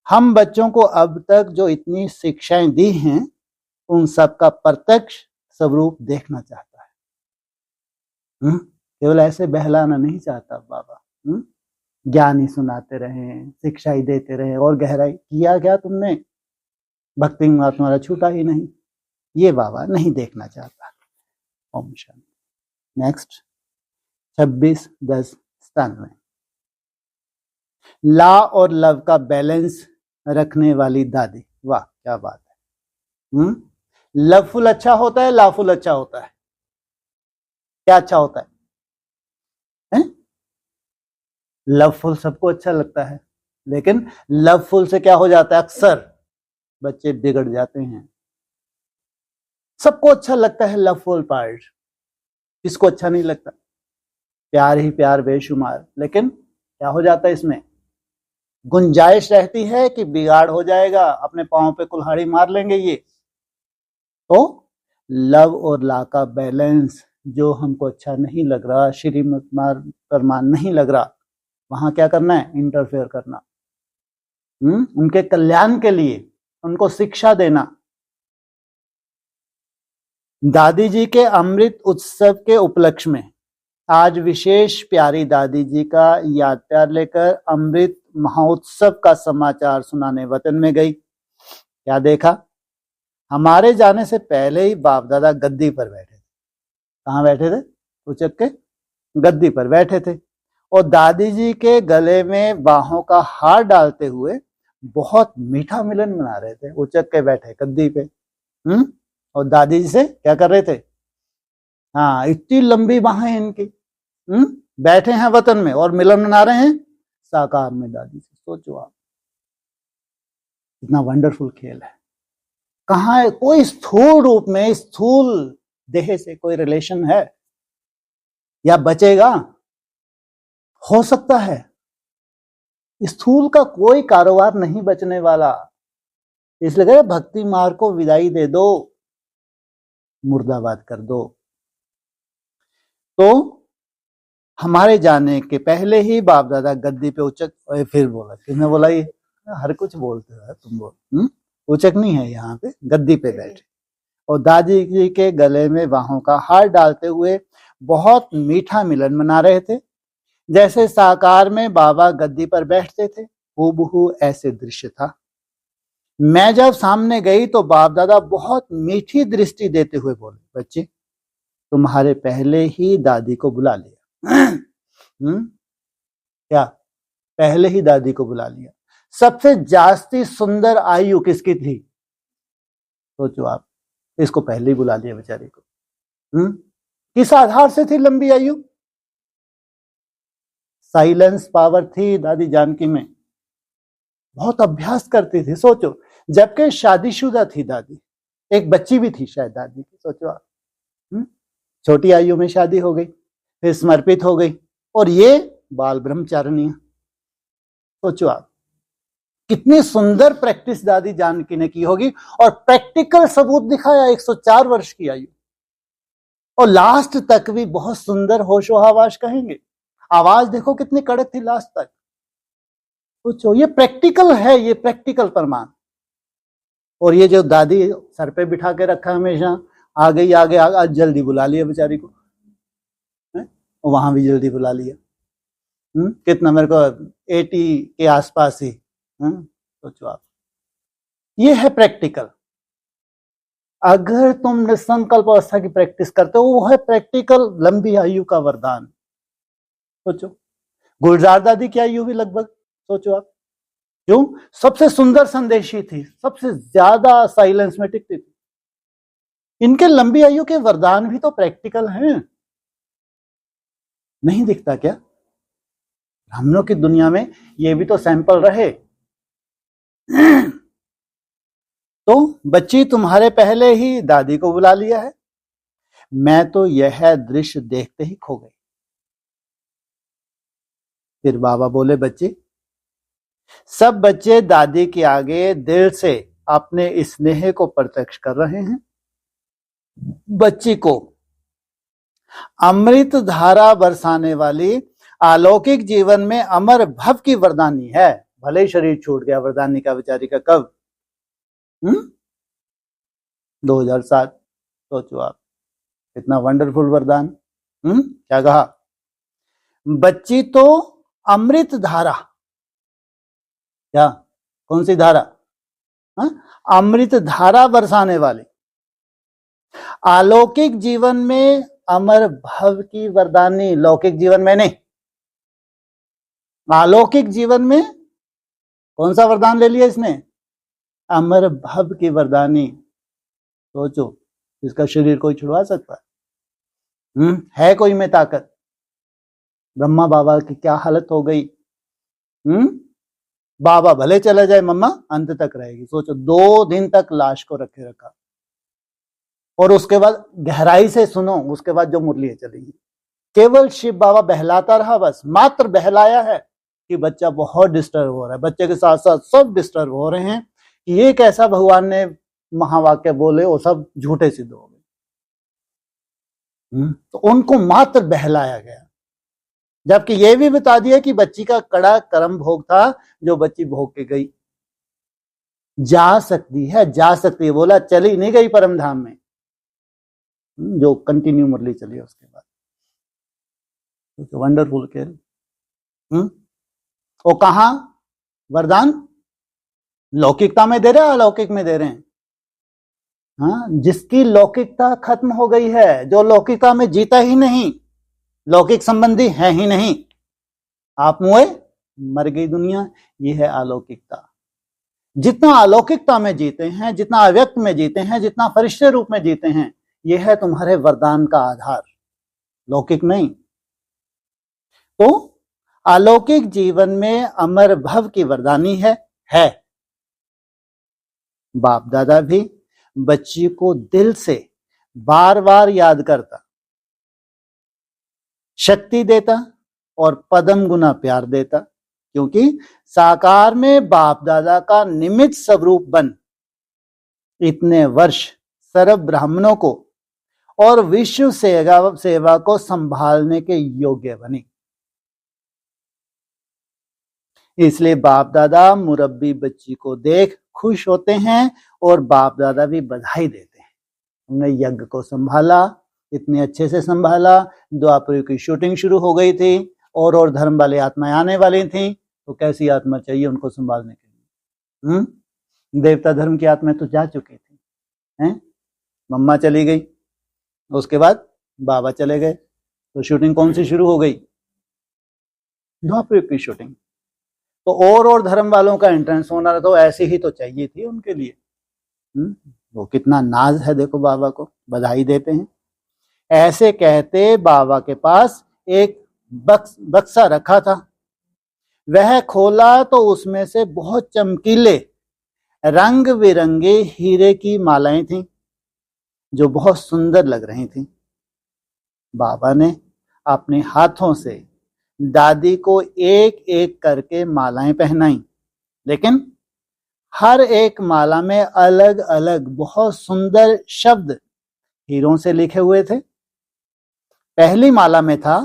हम बच्चों को अब तक जो इतनी शिक्षाएं दी हैं, उन सब का प्रत्यक्ष स्वरूप देखना चाहता है। केवल ऐसे बहलाना नहीं चाहता बाबा। ज्ञान ही सुनाते रहे, शिक्षा ही देते रहे, और गहराई किया क्या तुमने? भक्ति मार्ग तुम्हारा छूटा ही नहीं, ये बाबा नहीं देखना चाहता। ओम शांति। नेक्स्ट 26/10/97। ला और लव का बैलेंस रखने वाली दादी। वाह क्या बात है। लवफुल अच्छा होता है, लाफुल अच्छा होता है? क्या अच्छा होता है? लवफुल सबको अच्छा लगता है, लेकिन लवफुल से क्या हो जाता है? अक्सर बच्चे बिगड़ जाते हैं। सबको अच्छा लगता है लवफुल पार्ट, किसको अच्छा नहीं लगता? प्यार ही प्यार बेशुमार, लेकिन क्या हो जाता है? इसमें गुंजाइश रहती है कि बिगाड़ हो जाएगा, अपने पांव पे कुल्हाड़ी मार लेंगे ये। तो लव और ला का बैलेंस जो हमको अच्छा नहीं लग रहा, श्रीमत मार्ग परमान नहीं लग रहा, वहां क्या करना है? इंटरफेयर करना। उनके कल्याण के लिए उनको शिक्षा देना। दादी जी के अमृत उत्सव के उपलक्ष्य में आज विशेष प्यारी दादी जी का याद प्यार लेकर अमृत महोत्सव का समाचार सुनाने वतन में गई। क्या देखा? हमारे जाने से पहले ही बाप दादा गद्दी पर बैठे थे। कहाँ बैठे थे? उचक के गद्दी पर बैठे थे, और दादी जी के गले में बाहों का हार डालते हुए बहुत मीठा मिलन मना रहे थे। उचक के बैठे गद्दी पे, और दादी जी से क्या कर रहे थे? हाँ, इतनी लंबी बाहें इनकी, बैठे हैं वतन में और मिलन मना रहे हैं साकार में दादी से। सोचो आप, इतना वंडरफुल खेल है। कहाँ है? कोई स्थूल रूप में, स्थूल देह से कोई रिलेशन है या बचेगा? हो सकता है स्थूल का कोई कारोबार नहीं बचने वाला, इसलिए भक्ति मार्ग को विदाई दे दो, मुर्दाबाद कर दो। तो हमारे जाने के पहले ही बाप दादा गद्दी पे उचक, फिर बोला, किसने बोला? ये हर कुछ बोलते हो तुम। बोल उचक नहीं है, यहाँ पे गद्दी पे बैठे और दादी जी के गले में बाहों का हार डालते हुए बहुत मीठा मिलन मना रहे थे। जैसे साकार में बाबा गद्दी पर बैठते थे, हूबहू ऐसे दृश्य था। मैं जब सामने गई तो बाप दादा बहुत मीठी दृष्टि देते हुए बोले, बच्चे तुम्हारे पहले ही दादी को बुला लिया। क्या? पहले ही दादी को बुला लिया। सबसे जास्ती सुंदर आयु किसकी थी? सोचो आप, इसको पहले ही बुला लिया बेचारे को। किस आधार से थी लंबी आयु? साइलेंस पावर थी दादी जानकी में, बहुत अभ्यास करती थी। सोचो, जबकि शादीशुदा थी दादी, एक बच्ची भी थी शायद दादी की। सोचो आप, छोटी आयु में शादी हो गई, फिर समर्पित हो गई, और ये बाल ब्रह्मचारिणी। सोचो आप, कितनी सुंदर प्रैक्टिस दादी जानकी ने की होगी, और प्रैक्टिकल सबूत दिखाया 104 वर्ष की आयु, और लास्ट तक भी बहुत सुंदर होशो हवास कहेंगे। आवाज देखो कितनी कड़क थी लास्ट तक। सोचो, ये प्रैक्टिकल है, ये प्रैक्टिकल प्रमाण। और ये जो दादी सर पे बिठा के रखा हमेशा, आ गई आगे, आज जल्दी बुला लिया बेचारी को, वहां भी जल्दी बुला लिया। कितना, मेरे को 80 के आसपास ही। सोचो आप, ये है प्रैक्टिकल। अगर तुम निसंकल्प अवस्था की प्रैक्टिस करते हो, वो है प्रैक्टिकल लंबी आयु का वरदान। सोचो, गुलजार दादी की आयु भी लगभग, सोचो आप, क्यों? सबसे सुंदर संदेशी थी, सबसे ज्यादा साइलेंस में टिकती थी। इनके लंबी आयु के वरदान भी तो प्रैक्टिकल हैं। नहीं दिखता क्या? हम लोग की दुनिया में ये भी तो सैंपल रहे। तो बच्ची तुम्हारे पहले ही दादी को बुला लिया है। मैं तो यह दृश्य देखते ही खो गई। फिर बाबा बोले, बच्ची, सब बच्चे दादी के आगे दिल से अपने स्नेह को प्रत्यक्ष कर रहे हैं। बच्ची को अमृत धारा बरसाने वाली अलौकिक जीवन में अमर भव की वरदानी है। भले ही शरीर छूट गया वरदानी का बेचारी का, कब? 2007। सोचो आप, इतना वंडरफुल वरदान। क्या कहा? बच्ची तो अमृत धारा, क्या, कौन सी धारा? अमृत धारा बरसाने वाली अलौकिक जीवन में अमर भव की वरदानी। लौकिक जीवन में नहीं, अलौकिक जीवन में कौन सा वरदान ले लिया इसने? अमर भव की वरदानी। सोचो, इसका शरीर कोई छुड़वा सकता है कोई में ताकत? ब्रह्मा बाबा की क्या हालत हो गई। बाबा भले चला जाए, मम्मा अंत तक रहेगी। सोचो, 2 दिन तक लाश को रखे रखा, और उसके बाद गहराई से सुनो, उसके बाद जो मुरली चलेगी, केवल शिव बाबा बहलाता रहा, बस मात्र बहलाया है कि बच्चा बहुत डिस्टर्ब हो रहा है। बच्चे के साथ साथ सब डिस्टर्ब हो रहे हैं कि ये कैसा भगवान ने महावाक्य बोले, वो सब झूठे सिद्ध हो गए। तो उनको मात्र बहलाया गया, जबकि ये भी बता दिया कि बच्ची का कड़ा कर्म भोग था, जो बच्ची भोग के गई। जा सकती है, जा सकती है, बोला चली नहीं गई परम धाम में, जो कंटिन्यू मुरली चली उसके बाद। तो वंडरफुल खेल। वो कहा वरदान? लौकिकता में दे रहे हैं, अलौकिक में दे रहे हैं? हाँ, जिसकी लौकिकता खत्म हो गई है, जो लौकिकता में जीता ही नहीं, लौकिक संबंधी है ही नहीं, आप मुए, मर गई दुनिया। ये है अलौकिकता। जितना अलौकिकता में जीते हैं, जितना अव्यक्त में जीते हैं, जितना फरिश्ते रूप में जीते हैं, यह है तुम्हारे वरदान का आधार, लौकिक नहीं। तो अलौकिक जीवन में अमर भव की वरदानी है। बाप दादा भी बच्ची को दिल से बार बार याद करता, शक्ति देता और पदम गुना प्यार देता, क्योंकि साकार में बाप दादा का निमित्त स्वरूप बन इतने वर्ष सर्व ब्राह्मणों को और विश्व सेवा को संभालने के योग्य बनी। इसलिए बाप दादा मुरब्बी बच्ची को देख खुश होते हैं, और बाप दादा भी बधाई देते हैं। हमने यज्ञ को संभाला, इतने अच्छे से संभाला। द्वापर की शूटिंग शुरू हो गई थी, और धर्म वाले आत्माएं आने वाली थी, तो कैसी आत्मा चाहिए उनको संभालने के लिए? देवता धर्म की आत्माएं तो जा चुकी थी, हैं? मम्मा चली गई, उसके बाद बाबा चले गए, तो शूटिंग कौन सी शुरू हो गई? द्वापर की शूटिंग। तो और धर्म वालों का एंट्रेंस होना, तो ऐसी ही तो चाहिए थी उनके लिए। वो कितना नाज है, देखो बाबा को बधाई देते हैं। ऐसे कहते बाबा के पास एक बक्सा रखा था, वह खोला तो उसमें से बहुत चमकीले रंग बिरंगे हीरे की मालाएं थीं, जो बहुत सुंदर लग रही थीं। बाबा ने अपने हाथों से दादी को एक एक करके मालाएं पहनाई, लेकिन हर एक माला में अलग अलग बहुत सुंदर शब्द हीरों से लिखे हुए थे। पहली माला में था,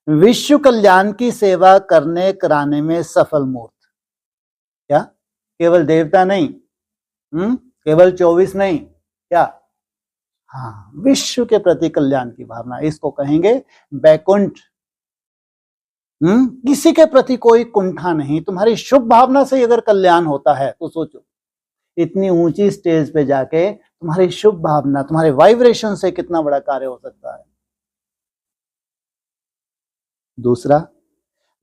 विश्व कल्याण की सेवा करने कराने में सफल मूर्त। क्या केवल देवता नहीं, केवल 24 नहीं, क्या, हाँ, विश्व के प्रति कल्याण की भावना, इसको कहेंगे बैकुंठ। किसी के प्रति कोई कुंठा नहीं, तुम्हारी शुभ भावना से अगर कल्याण होता है तो सोचो इतनी ऊंची स्टेज पे जाके तुम्हारी शुभ भावना, तुम्हारे वाइब्रेशन से कितना बड़ा कार्य हो सकता है। दूसरा,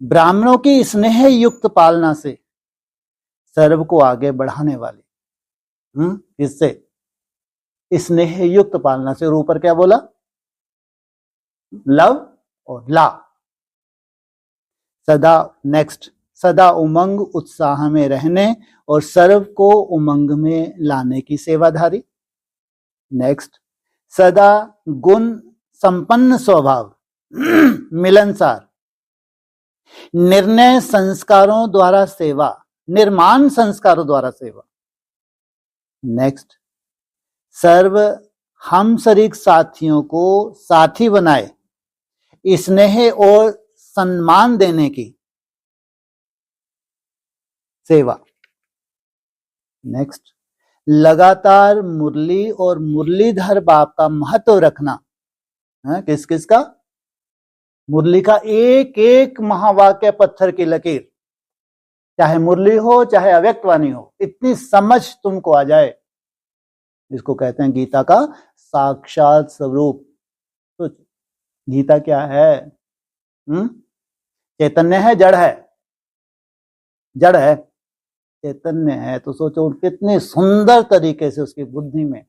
ब्राह्मणों की स्नेह युक्त पालना से सर्व को आगे बढ़ाने वाली, इससे स्नेह युक्त पालना से, और ऊपर क्या बोला, लव और ला, सदा, नेक्स्ट, सदा उमंग उत्साह में रहने और सर्व को उमंग में लाने की सेवाधारी। नेक्स्ट, सदा गुण संपन्न स्वभाव, मिलनसार, निर्णय संस्कारों द्वारा सेवा, निर्माण संस्कारों द्वारा सेवा। नेक्स्ट, सर्व हम शरीक साथियों को साथी बनाए, स्नेह और सम्मान देने की सेवा। नेक्स्ट, लगातार मुरली और मुरलीधर बाप का महत्व रखना। किस किस का, मुरली का एक एक महावाक्य पत्थर की लकीर, चाहे मुरली हो चाहे अव्यक्त वाणी हो, इतनी समझ तुमको आ जाए, इसको कहते हैं गीता का साक्षात स्वरूप। तो गीता क्या है, चैतन्य है, जड़ है, जड़ है, चैतन्य है। तो सोचो कितने सुंदर तरीके से उसकी बुद्धि में,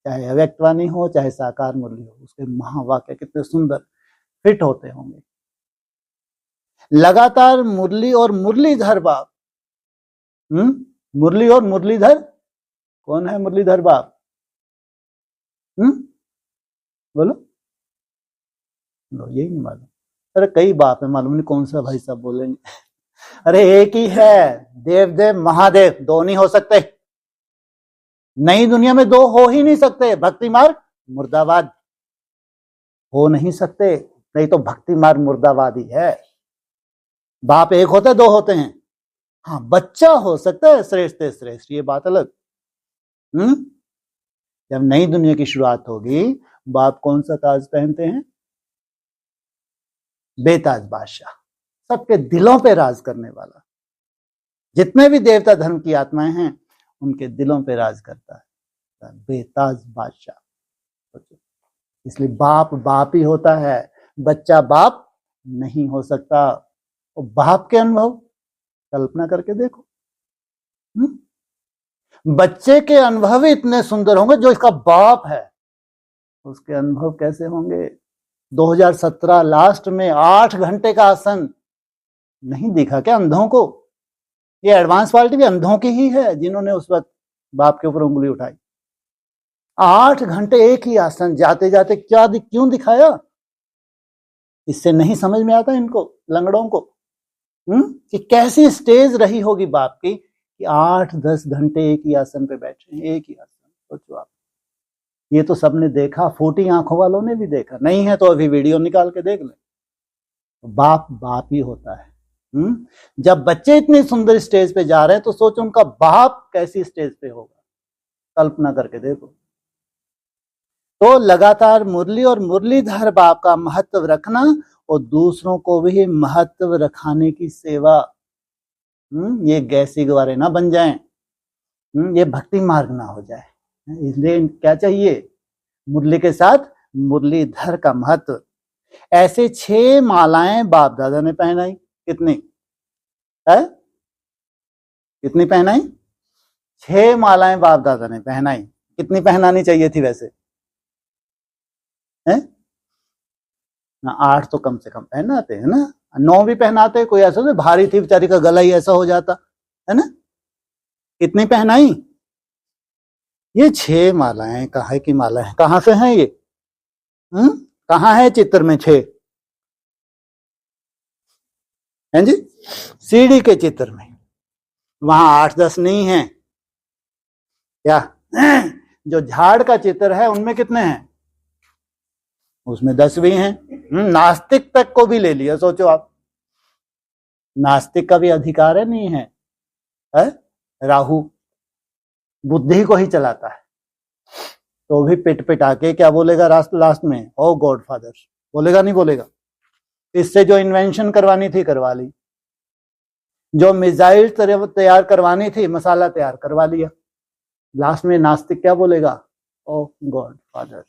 चाहे अव्यक्तवाणी हो चाहे साकार मुरली हो, उसके महावाक्य कितने सुंदर फिट होते होंगे। लगातार मुरली और मुरलीधर बाप, मुरली और मुरलीधर, कौन है मुरलीधर बाप, बोलो, यही नहीं मालूम। अरे कई बाप है, मालूम नहीं कौन सा भाई साहब बोलेंगे। अरे एक ही है, देव देव महादेव, दो नहीं हो सकते, नई दुनिया में दो हो ही नहीं सकते। भक्ति मार्ग मुर्दाबाद, हो नहीं सकते, नहीं तो भक्ति मार्ग मुर्दाबाद ही है। बाप एक होते दो होते हैं, हाँ बच्चा हो सकता है श्रेष्ठ श्रेष्ठ, ये बात अलग। जब नई दुनिया की शुरुआत होगी, बाप कौन सा ताज पहनते हैं, बेताज बादशाह, सबके दिलों पे राज करने वाला। जितने भी देवता धर्म की आत्माएं हैं उनके दिलों पे राज करता है बेताज बादशाह। इसलिए बाप बाप ही होता है, बच्चा बाप नहीं हो सकता। और बाप के अनुभव कल्पना करके देखो, बच्चे के अनुभव इतने सुंदर होंगे, जो इसका बाप है उसके अनुभव कैसे होंगे। 2017 लास्ट में 8 घंटे का आसन नहीं दिखा क्या अंधों को? ये एडवांस पार्टी भी अंधों की ही है जिन्होंने उस वक्त बाप के ऊपर उंगली उठाई। 8 घंटे एक ही आसन, जाते जाते क्यों दिखाया, इससे नहीं समझ में आता इनको लंगड़ों को, कि कैसी स्टेज रही होगी बाप की, कि 8-10 घंटे एक ही आसन पे बैठे हैं, एक ही आसन। सोचो आप, ये तो सबने देखा, फूटी आंखों वालों ने भी देखा, नहीं है तो अभी वीडियो निकाल के देख ले। बाप बाप ही होता है। जब बच्चे इतनी सुंदर स्टेज पे जा रहे हैं तो सोचो उनका बाप कैसी स्टेज पे होगा, कल्पना करके देखो। तो लगातार मुरली और मुरलीधर बाप का महत्व रखना और दूसरों को भी महत्व रखाने की सेवा, ये गैसी गवारे ना बन जाएं, ये भक्ति मार्ग ना हो जाए। इसलिए क्या चाहिए, मुरली के साथ मुरलीधर का महत्व। ऐसे 6 मालाएं बाप दादा ने पहनाई। कितनी है, कितनी पहनाई? 6 मालाएं बाप दादा ने पहनाई। कितनी पहनानी चाहिए थी वैसे, है ना? 8 तो कम से कम पहनाते हैं ना, 9 भी पहनाते, कोई ऐसा नहीं भारी थी बेचारी का गला ही ऐसा हो जाता है ना। कितनी पहनाई? ये 6 मालाएं, कहाँ की माला है, कहाँ से हैं ये? कहाँ है चित्र में 6? हैं जी, सीढ़ी के चित्र में। वहां 8-10 नहीं है क्या? जो झाड़ का चित्र है उनमें कितने हैं? उसमें 10 भी हैं। नास्तिक तक को भी ले लिया, सोचो आप, नास्तिक का भी अधिकार है नहीं है? राहु बुद्धि को ही चलाता है, तो भी पिट पिटा के क्या बोलेगा लास्ट में? ओ गॉड फादर, बोलेगा नहीं बोलेगा? इससे जो इन्वेंशन करवानी थी करवा ली, जो मिसाइल तैयार करवानी थी मसाला तैयार करवा लिया। लास्ट में नास्तिक क्या बोलेगा? ओ गॉड फादर।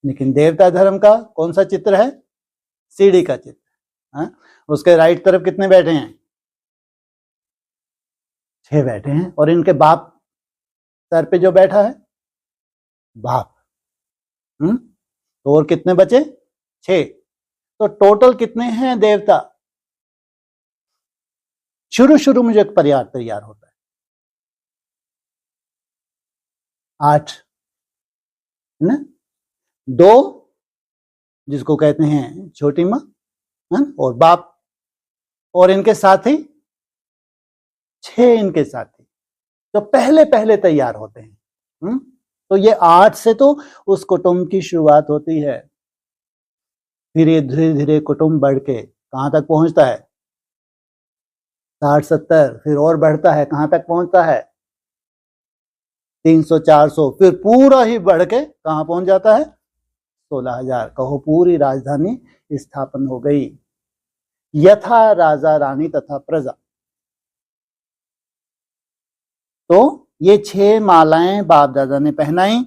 लेकिन देवता धर्म का कौन सा चित्र है? सीढ़ी का चित्र है। उसके राइट तरफ कितने बैठे हैं? 6 बैठे हैं। और इनके बाप सर पे जो बैठा है बाप। तो और कितने बचे? 6। तो टोटल कितने हैं देवता? शुरू में जो एक परिवार तैयार होता है 8 है ना? 2 जिसको कहते हैं छोटी माँ और बाप, और इनके साथी 6 इनके साथी तो पहले तैयार होते हैं। तो ये 8 से तो उस कुटुंब की शुरुआत होती है। फिर ये धीरे धीरे कुटुंब बढ़ के कहां तक पहुंचता है? 60-70, फिर और बढ़ता है, कहां तक पहुंचता है? 300-400, फिर पूरा ही बढ़ के कहां पहुंच जाता है? 16,000। कहो पूरी राजधानी स्थापन हो गई। यथा राजा रानी तथा प्रजा। तो ये 6 मालाएं बाप दादा ने पहनाई।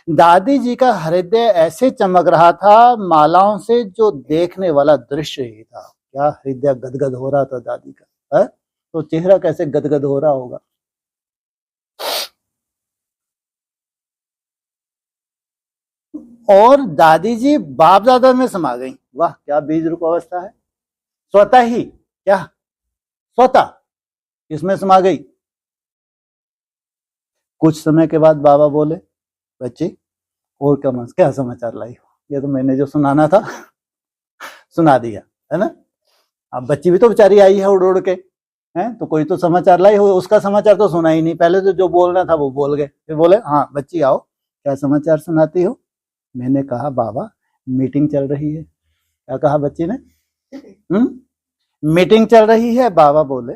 दादी जी का हृदय ऐसे चमक रहा था मालाओं से, जो देखने वाला दृश्य ही था। क्या हृदय गदगद हो रहा था दादी का, है? तो चेहरा कैसे गदगद हो रहा होगा। और दादी जी बाप दादा में समा गई। वाह, क्या बीज रूप अवस्था है। स्वतः ही, क्या स्वतः इसमें समा गई। कुछ समय के बाद बाबा बोले, बच्ची और क्या समाचार लाई हो? ये तो मैंने जो सुनाना था सुना दिया, है ना? अब बच्ची भी तो बेचारी आई है उड़ उड़ के, हैं? तो कोई तो समाचार लाई हो। उसका समाचार तो सुना ही नहीं। पहले तो जो बोलना था वो बोल गए। फिर बोले, हाँ बच्ची आओ, क्या समाचार सुनाती हो? मैंने कहा बाबा मीटिंग चल रही है। क्या कहा बच्ची ने? मीटिंग चल रही है। बाबा बोले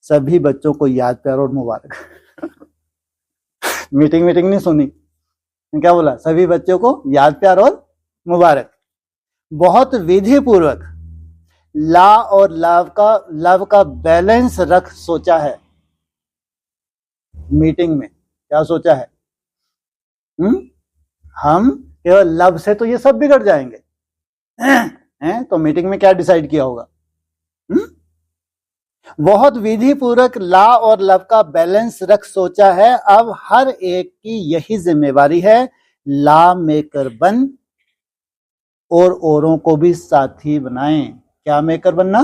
सभी बच्चों को याद प्यार और मुबारक। मीटिंग नहीं सुनी, क्या बोला? सभी बच्चों को याद प्यार और मुबारक। बहुत विधि पूर्वक ला और लव का बैलेंस रख सोचा है। मीटिंग में क्या सोचा है? हम केवल लव से तो ये सब बिगड़ जाएंगे हैं? तो मीटिंग में क्या डिसाइड किया होगा? बहुत विधि पूर्वक ला और लव का बैलेंस रख सोचा है। अब हर एक की यही जिम्मेवारी है, ला मेकर बन और औरों को भी साथी बनाएं। क्या मेकर बनना?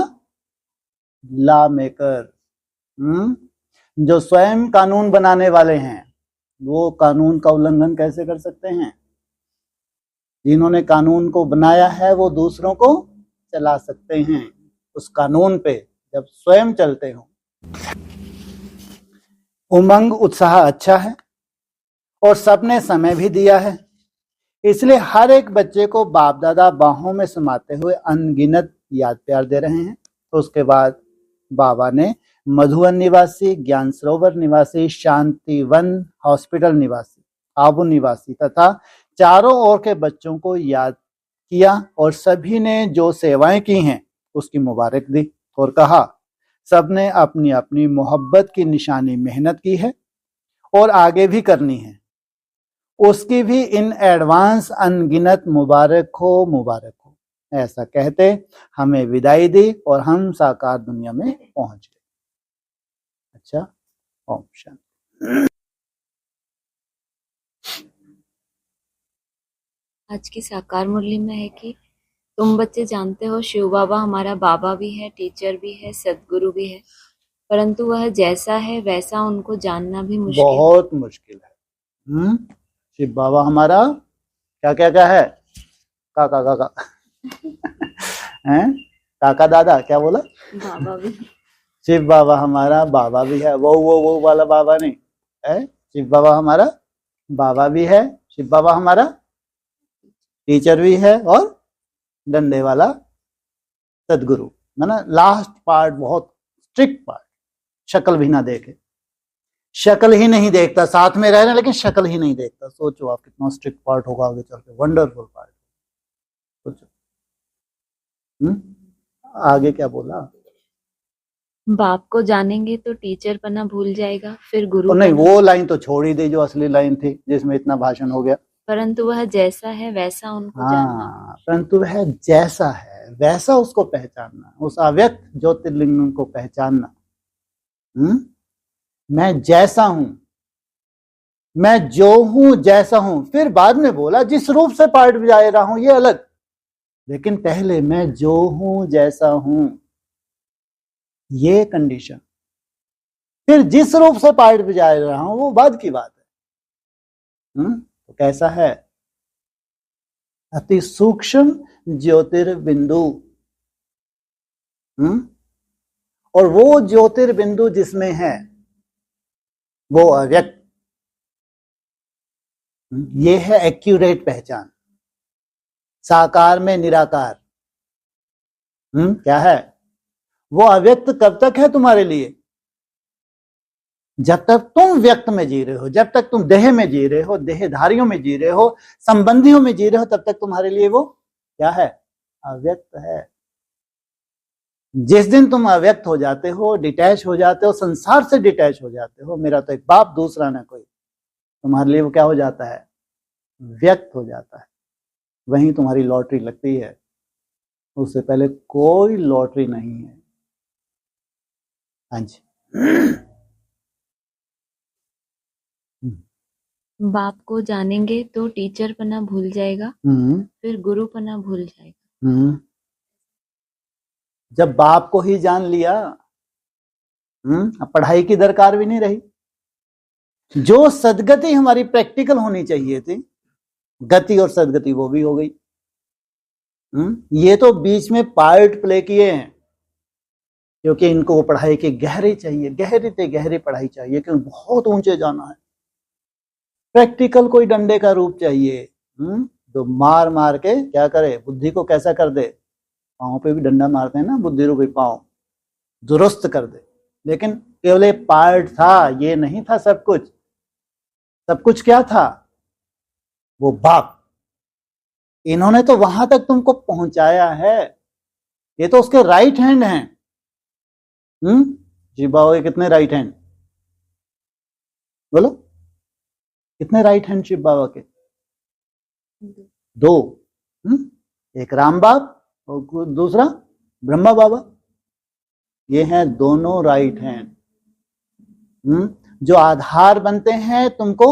ला मेकर। जो स्वयं कानून बनाने वाले हैं वो कानून का उल्लंघन कैसे कर सकते हैं? जिन्होंने कानून को बनाया है वो दूसरों को चला सकते हैं उस कानून पे, जब स्वयं चलते हो। उमंग उत्साह अच्छा है और सबने समय भी दिया है, इसलिए हर एक बच्चे को बाप दादा बाहों में समाते हुए अनगिनत याद प्यार दे रहे हैं। तो उसके बाद बाबा ने मधुवन निवासी, ज्ञान सरोवर निवासी, शांतिवन हॉस्पिटल निवासी, आबू निवासी तथा चारों ओर के बच्चों को याद किया और सभी ने जो सेवाएं की हैं उसकी मुबारक दी और कहा सबने अपनी अपनी मोहब्बत की निशानी मेहनत की है और आगे भी करनी है, उसकी भी इन एडवांस अनगिनत मुबारक हो। ऐसा कहते हमें विदाई दी और हम साकार दुनिया में पहुंच गए। अच्छा, ओम शांति। आज की साकार मुरली में है कि तुम बच्चे जानते हो शिव बाबा हमारा बाबा भी है, टीचर भी है, सदगुरु भी है, परंतु वह जैसा है वैसा उनको जानना भी मुश्किल, बहुत मुश्किल है। शिव बाबा हमारा क्या क्या क्या है? काका काका हैं? काका दादा क्या बोला? बाबा भी। शिव बाबा हमारा बाबा भी है। वो वाला बाबा नहीं है। शिव बाबा हमारा बाबा भी है। शिव बाबा हमारा टीचर भी है और डंडे वाला सदगुरु। ना लास्ट पार्ट बहुत स्ट्रिक्ट पार्ट, शक्ल भी ना देखे, शक्ल ही नहीं देखता, साथ में रह रहे लेकिन शक्ल ही नहीं देखता। सोचो आप कितना स्ट्रिक्ट पार्ट होगा आगे चल के, वंडरफुल पार्ट। सोचो। आगे क्या बोला? बाप को जानेंगे तो टीचर पना भूल जाएगा, फिर गुरु नहीं, पना। वो लाइन तो छोड़ ही दे जो असली लाइन थी जिसमें इतना भाषण हो गया। परंतु वह जैसा है वैसा उनको जानना। हाँ, परंतु वह जैसा है वैसा उसको पहचानना, उस अव्यक्त ज्योतिर्लिंग को पहचानना। मैं जैसा हूं, मैं जो हूं जैसा हूं। फिर बाद में बोला जिस रूप से पार्ट बजा रहा हूं ये अलग, लेकिन पहले मैं जो हूं जैसा हूं ये कंडीशन, फिर जिस रूप से पार्ट बजा रहा हूं वो बाद की बात है। तो कैसा है? अति सूक्ष्म ज्योतिर्बिंदु। और वो ज्योतिर्बिंदु जिसमें है वो अव्यक्त। ये है एक्यूरेट पहचान, साकार में निराकार। क्या है वो अव्यक्त? कब तक है तुम्हारे लिए? जब तक तुम व्यक्त में जी रहे हो, जब तक तुम देह में जी रहे हो, देहधारियों में जी रहे हो, संबंधियों में जी रहे हो, तब तक तुम्हारे लिए वो क्या है? अव्यक्त है। जिस दिन तुम अव्यक्त हो जाते हो, डिटैच हो जाते हो, संसार से डिटैच हो जाते हो, मेरा तो एक बाप दूसरा ना कोई, तुम्हारे लिए वो क्या हो जाता है? व्यक्त हो जाता है। वहीं तुम्हारी लॉटरी लगती है, उससे पहले कोई लॉटरी नहीं है। हाँ जी। बाप को जानेंगे तो टीचर पना भूल जाएगा, फिर गुरु पना भूल जाएगा। जब बाप को ही जान लिया, अब पढ़ाई की दरकार भी नहीं रही। जो सदगति हमारी प्रैक्टिकल होनी चाहिए थी, गति और सदगति वो भी हो गई। ये तो बीच में पार्ट प्ले किए हैं, क्योंकि इनको पढ़ाई की गहरी चाहिए, गहरी से गहरी पढ़ाई चाहिए, क्योंकि बहुत ऊंचे जाना है। प्रैक्टिकल कोई डंडे का रूप चाहिए, जो मार मार के क्या करे, बुद्धि को कैसा कर दे, पांव पे भी डंडा मारते हैं ना, बुद्धि रूपी पांव दुरुस्त कर दे। लेकिन केवल एक पार्ट था, ये नहीं था सब कुछ। सब कुछ क्या था? वो बाप। इन्होंने तो वहां तक तुमको पहुंचाया है, ये तो उसके राइट हैंड हैं। जी बाबा के कितने राइट हैंड? बोलो, कितने राइट हैंड शिव बाबा के? दो। एक राम बाप और दूसरा ब्रह्मा बाबा। ये हैं दोनों राइट हैंड, जो आधार बनते हैं तुमको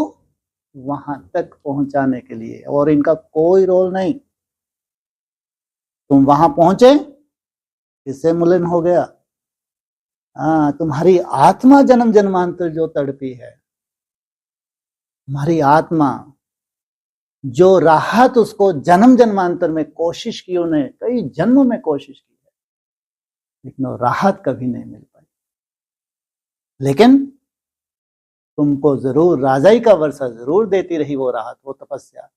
वहां तक पहुंचाने के लिए, और इनका कोई रोल नहीं। तुम वहां पहुंचे, इससे मुलिन हो गया। तुम्हारी आत्मा जन्म जन्मांतर जो तड़पी है, तुम्हारी आत्मा जो राहत उसको जन्म जन्मांतर में कोशिश की, उन्हें कई जन्मों में कोशिश की है, लेकिन वो राहत कभी नहीं मिल पाई। लेकिन तुमको जरूर राजाई का वर्षा जरूर देती रही वो राहत, वो तपस्या।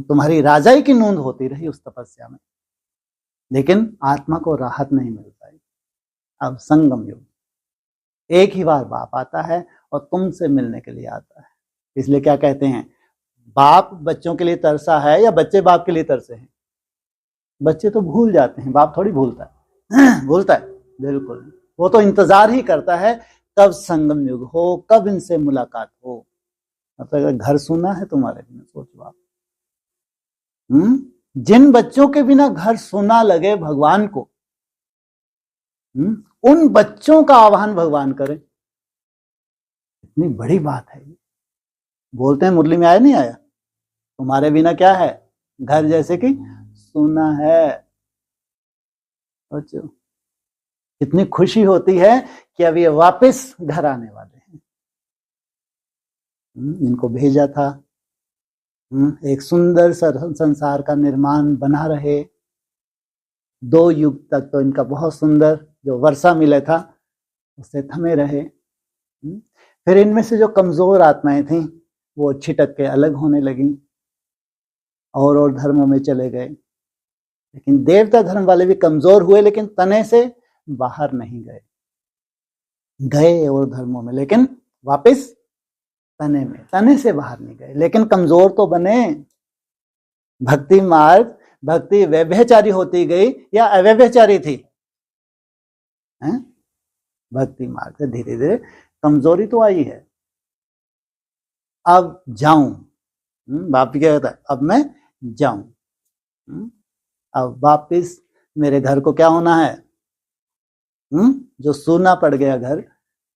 तुम्हारी राजाई की नूंद होती रही उस तपस्या में, लेकिन आत्मा को राहत नहीं मिल पाई। अब संगम युग, एक ही बार बाप आता है और तुमसे मिलने के लिए आता है। इसलिए क्या कहते हैं, बाप बच्चों के लिए तरसा है या बच्चे बाप के लिए तरसे हैं? बच्चे तो भूल जाते हैं, बाप थोड़ी भूलता है। भूलता है? बिल्कुल। वो तो इंतजार ही करता है कब संगम युग हो, कब इनसे मुलाकात हो। मतलब अगर घर सुना है तुम्हारे बिना, सोचो आप। जिन बच्चों के बिना घर सुना लगे भगवान को, उन बच्चों का आह्वान भगवान करें। इतनी बड़ी बात है। बोलते हैं मुरली में आया नहीं आया, तुम्हारे बिना क्या है, घर जैसे कि सुना है। सोचो कितनी खुशी होती है कि अब ये वापस घर आने वाले हैं। इनको भेजा था एक सुंदर संसार का निर्माण बना रहे। 2 युग तक तो इनका बहुत सुंदर जो वर्षा मिला था उससे थमे रहे। फिर इनमें से जो कमजोर आत्माएं थीं वो छिटक के अलग होने लगी और धर्मों में चले गए। लेकिन देवता धर्म वाले भी कमजोर हुए, लेकिन तने से बाहर नहीं गए, गए और धर्मों में, लेकिन वापस तने से बाहर नहीं गए, लेकिन कमजोर तो बने। भक्ति मार्ग, भक्ति व्यभिचारी होती गई या अव्यभिचारी थी? भक्ति मार्ग से धीरे धीरे कमजोरी तो आई है। अब जाऊं, बाप क्या कहता है, अब मैं जाऊं, अब वापिस मेरे घर को क्या होना है? जो सूना पड़ गया घर,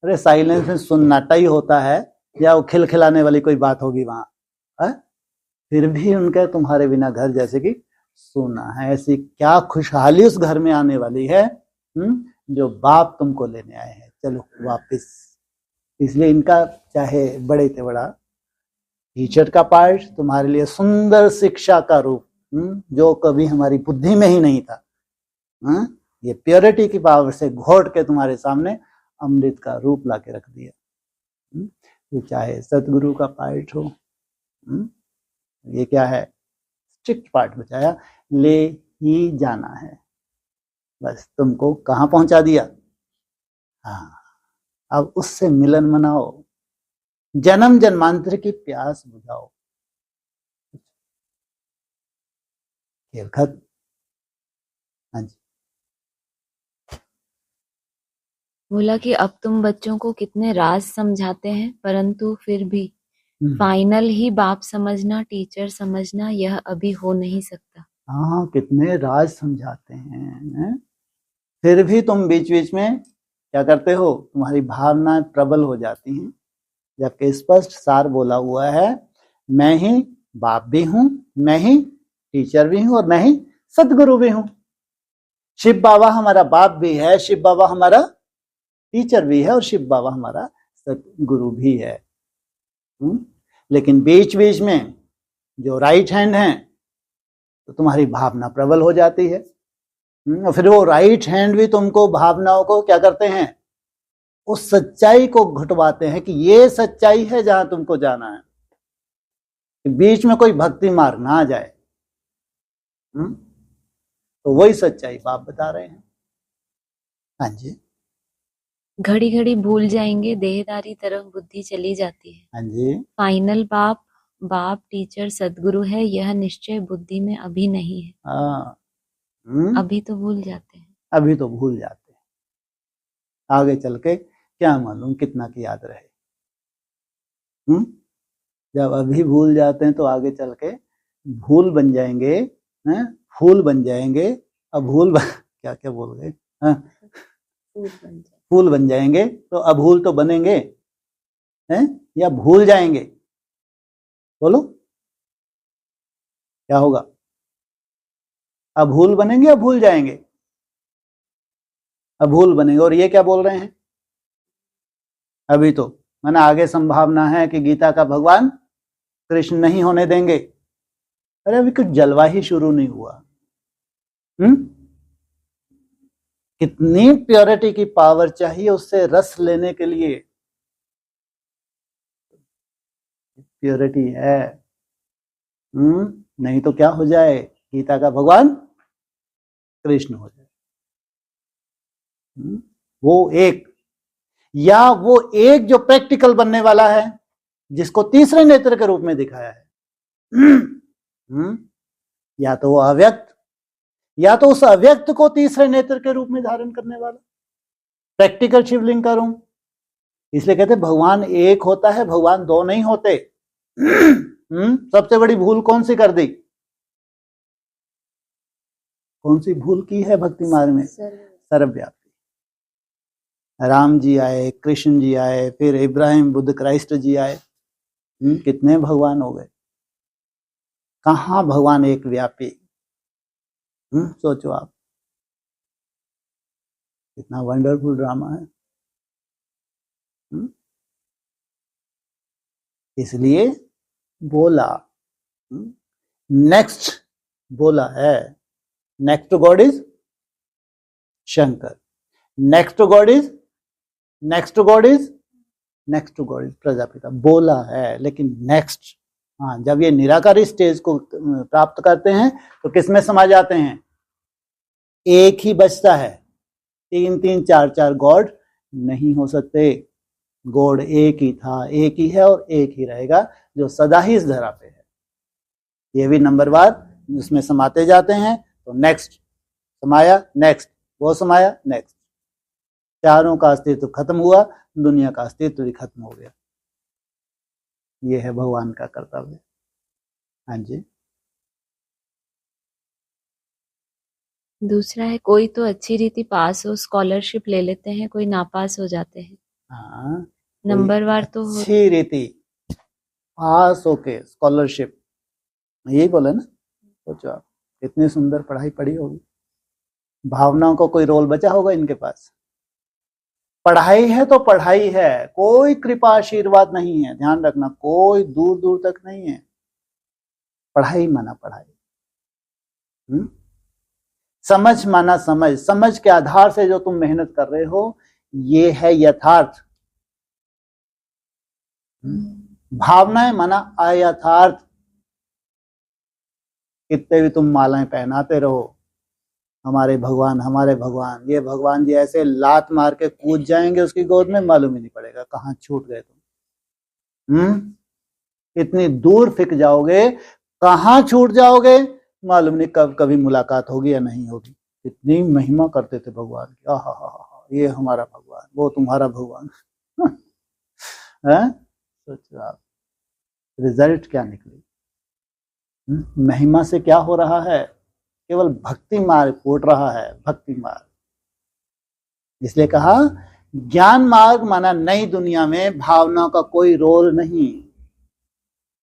अरे साइलेंस में सुन्नाटा ही होता है या वो खिलखिलाने वाली कोई बात होगी वहां? फिर भी उनका तुम्हारे बिना घर जैसे कि सूना है। ऐसी क्या खुशहाली उस घर में आने वाली है जो बाप तुमको लेने आए हैं, चलो वापिस। इसलिए इनका चाहे बड़े से बड़ा टीचर का पार्ट तुम्हारे लिए सुंदर शिक्षा का रूप, जो कभी हमारी बुद्धि में ही नहीं था, ये प्योरिटी की पावर से घोट के तुम्हारे सामने अमृत का रूप लाके रख दिया। तो चाहे सतगुरु का पार्ट हो, ये क्या है, स्ट्रिक्ट पार्ट बचाया, ले ही जाना है, बस तुमको कहाँ पहुंचा दिया। हाँ, अब उससे मिलन मनाओ, जन्म जन्मांतर की प्यास बुझाओ, खेल खत्म। हाँ जी। बोला कि अब तुम बच्चों को कितने राज समझाते हैं, परंतु फिर भी फाइनल ही बाप समझना, टीचर समझना, यह अभी हो नहीं सकता। हाँ, कितने राज समझाते हैं, फिर भी तुम बीच बीच में क्या करते हो, तुम्हारी भावनाएं प्रबल हो जाती हैं। जबकि स्पष्ट सार बोला हुआ है, मैं ही बाप भी हूं, मैं ही टीचर भी हूं और मैं ही सदगुरु भी हूं। शिव बाबा हमारा बाप भी है, शिव बाबा हमारा टीचर भी है और शिव बाबा हमारा सदगुरु भी है। लेकिन बीच बीच में जो राइट हैंड है तो तुम्हारी भावना प्रबल हो जाती है, और फिर वो राइट हैंड भी तुमको भावनाओं को क्या करते हैं, उस सच्चाई को घुटवाते हैं कि ये सच्चाई है जहां तुमको जाना है, बीच में कोई भक्ति मार्ग ना आ जाए। तो वही सच्चाई बाप बता रहे हैं। हाँ जी। घड़ी घड़ी भूल जाएंगे, देहदारी तरफ बुद्धि चली जाती है। हाँ जी। फाइनल बाप टीचर सदगुरु है, यह निश्चय बुद्धि में अभी नहीं है। हाँ, अभी तो भूल जाते हैं, अभी तो भूल जाते हैं, आगे चल के क्या मालूम कितना की याद रहे। जब अभी भूल जाते हैं तो आगे चल के भूल बन जाएंगे, फूल बन जाएंगे। अब क्या क्या बोल गए, फूल बन जाएंगे तो अभूल तो बनेंगे हैं या भूल जाएंगे? बोलो क्या होगा, अभूल बनेंगे या भूल जाएंगे? अभूल बनेंगे। और ये क्या बोल रहे हैं, अभी तो मैंने आगे संभावना है कि गीता का भगवान कृष्ण नहीं होने देंगे। अरे अभी कुछ जलवा ही शुरू नहीं हुआ। कितनी प्योरिटी की पावर चाहिए उससे रस लेने के लिए। प्योरिटी है, नहीं तो क्या हो जाए, गीता का भगवान कृष्ण हो जाए। वो एक, या वो एक जो प्रैक्टिकल बनने वाला है, जिसको तीसरे नेत्र के रूप में दिखाया है, या तो वो अव्यक्त, या तो उस अव्यक्त को तीसरे नेत्र के रूप में धारण करने वाला प्रैक्टिकल शिवलिंग का रूप। इसलिए कहते भगवान एक होता है, भगवान दो नहीं होते। सबसे बड़ी भूल कौन सी कर दी, कौन सी भूल की है भक्ति मार्ग में? सर्वव्यापी। राम जी आए, कृष्ण जी आए, फिर इब्राहिम, बुद्ध, क्राइस्ट जी आए, कितने भगवान हो गए, कहां भगवान एक व्यापी। सोचो आप, कितना वंडरफुल ड्रामा है। इसलिए बोला नेक्स्ट बोला है, next to God is Shankar, next to God is, next to God is, next to God is Prajapita बोला है। लेकिन नेक्स्ट, हाँ, जब ये निराकारी स्टेज को प्राप्त करते हैं तो किसमें समा जाते हैं? एक ही बचता है, 3-3 4-4 गॉड नहीं हो सकते। गॉड एक ही था, एक ही है और एक ही रहेगा, जो सदा ही इस धरा पे है। ये भी नंबरवार उसमें समाते जाते हैं। तो नेक्स्ट समाया, नेक्स्ट वो समाया, नेक्स्ट, चारों का अस्तित्व खत्म हुआ, दुनिया का अस्तित्व भी खत्म हो गया। ये है भगवान का कर्तव्य। हाँ जी। दूसरा है, कोई तो अच्छी रीति पास हो, स्कॉलरशिप ले लेते हैं, कोई नापास हो जाते हैं। हाँ, नंबरवार तो अच्छी रीति पास होके स्कॉलरशिप, यही बोले ना। सोचो आप, इतनी सुंदर पढ़ाई पढ़ी होगी, भावनाओं को कोई रोल बचा होगा इनके पास। पढ़ाई है तो पढ़ाई है, कोई कृपा आशीर्वाद नहीं है, ध्यान रखना, कोई दूर दूर तक नहीं है। पढ़ाई माना पढ़ाई, समझ माना समझ, समझ के आधार से जो तुम मेहनत कर रहे हो ये है यथार्थ। भावनाएं माना अयथार्थ। कितने भी तुम मालाएं पहनाते रहो, हमारे भगवान, ये भगवान जी ऐसे लात मार के कूद जाएंगे उसकी गोद में, मालूम ही नहीं पड़ेगा कहाँ छूट गए तुम। इतनी दूर फिक जाओगे, कहाँ छूट जाओगे मालूम नहीं, कब कभी मुलाकात होगी या नहीं होगी। इतनी महिमा करते थे भगवान की, आहा, ये हमारा भगवान, वो तुम्हारा भगवान। सोचो आप, रिजल्ट क्या निकली। महिमा से क्या हो रहा है? केवल भक्ति मार्ग फूट रहा है, भक्ति मार्ग। इसलिए कहा ज्ञान मार्ग माना नई दुनिया में भावनाओं का कोई रोल नहीं।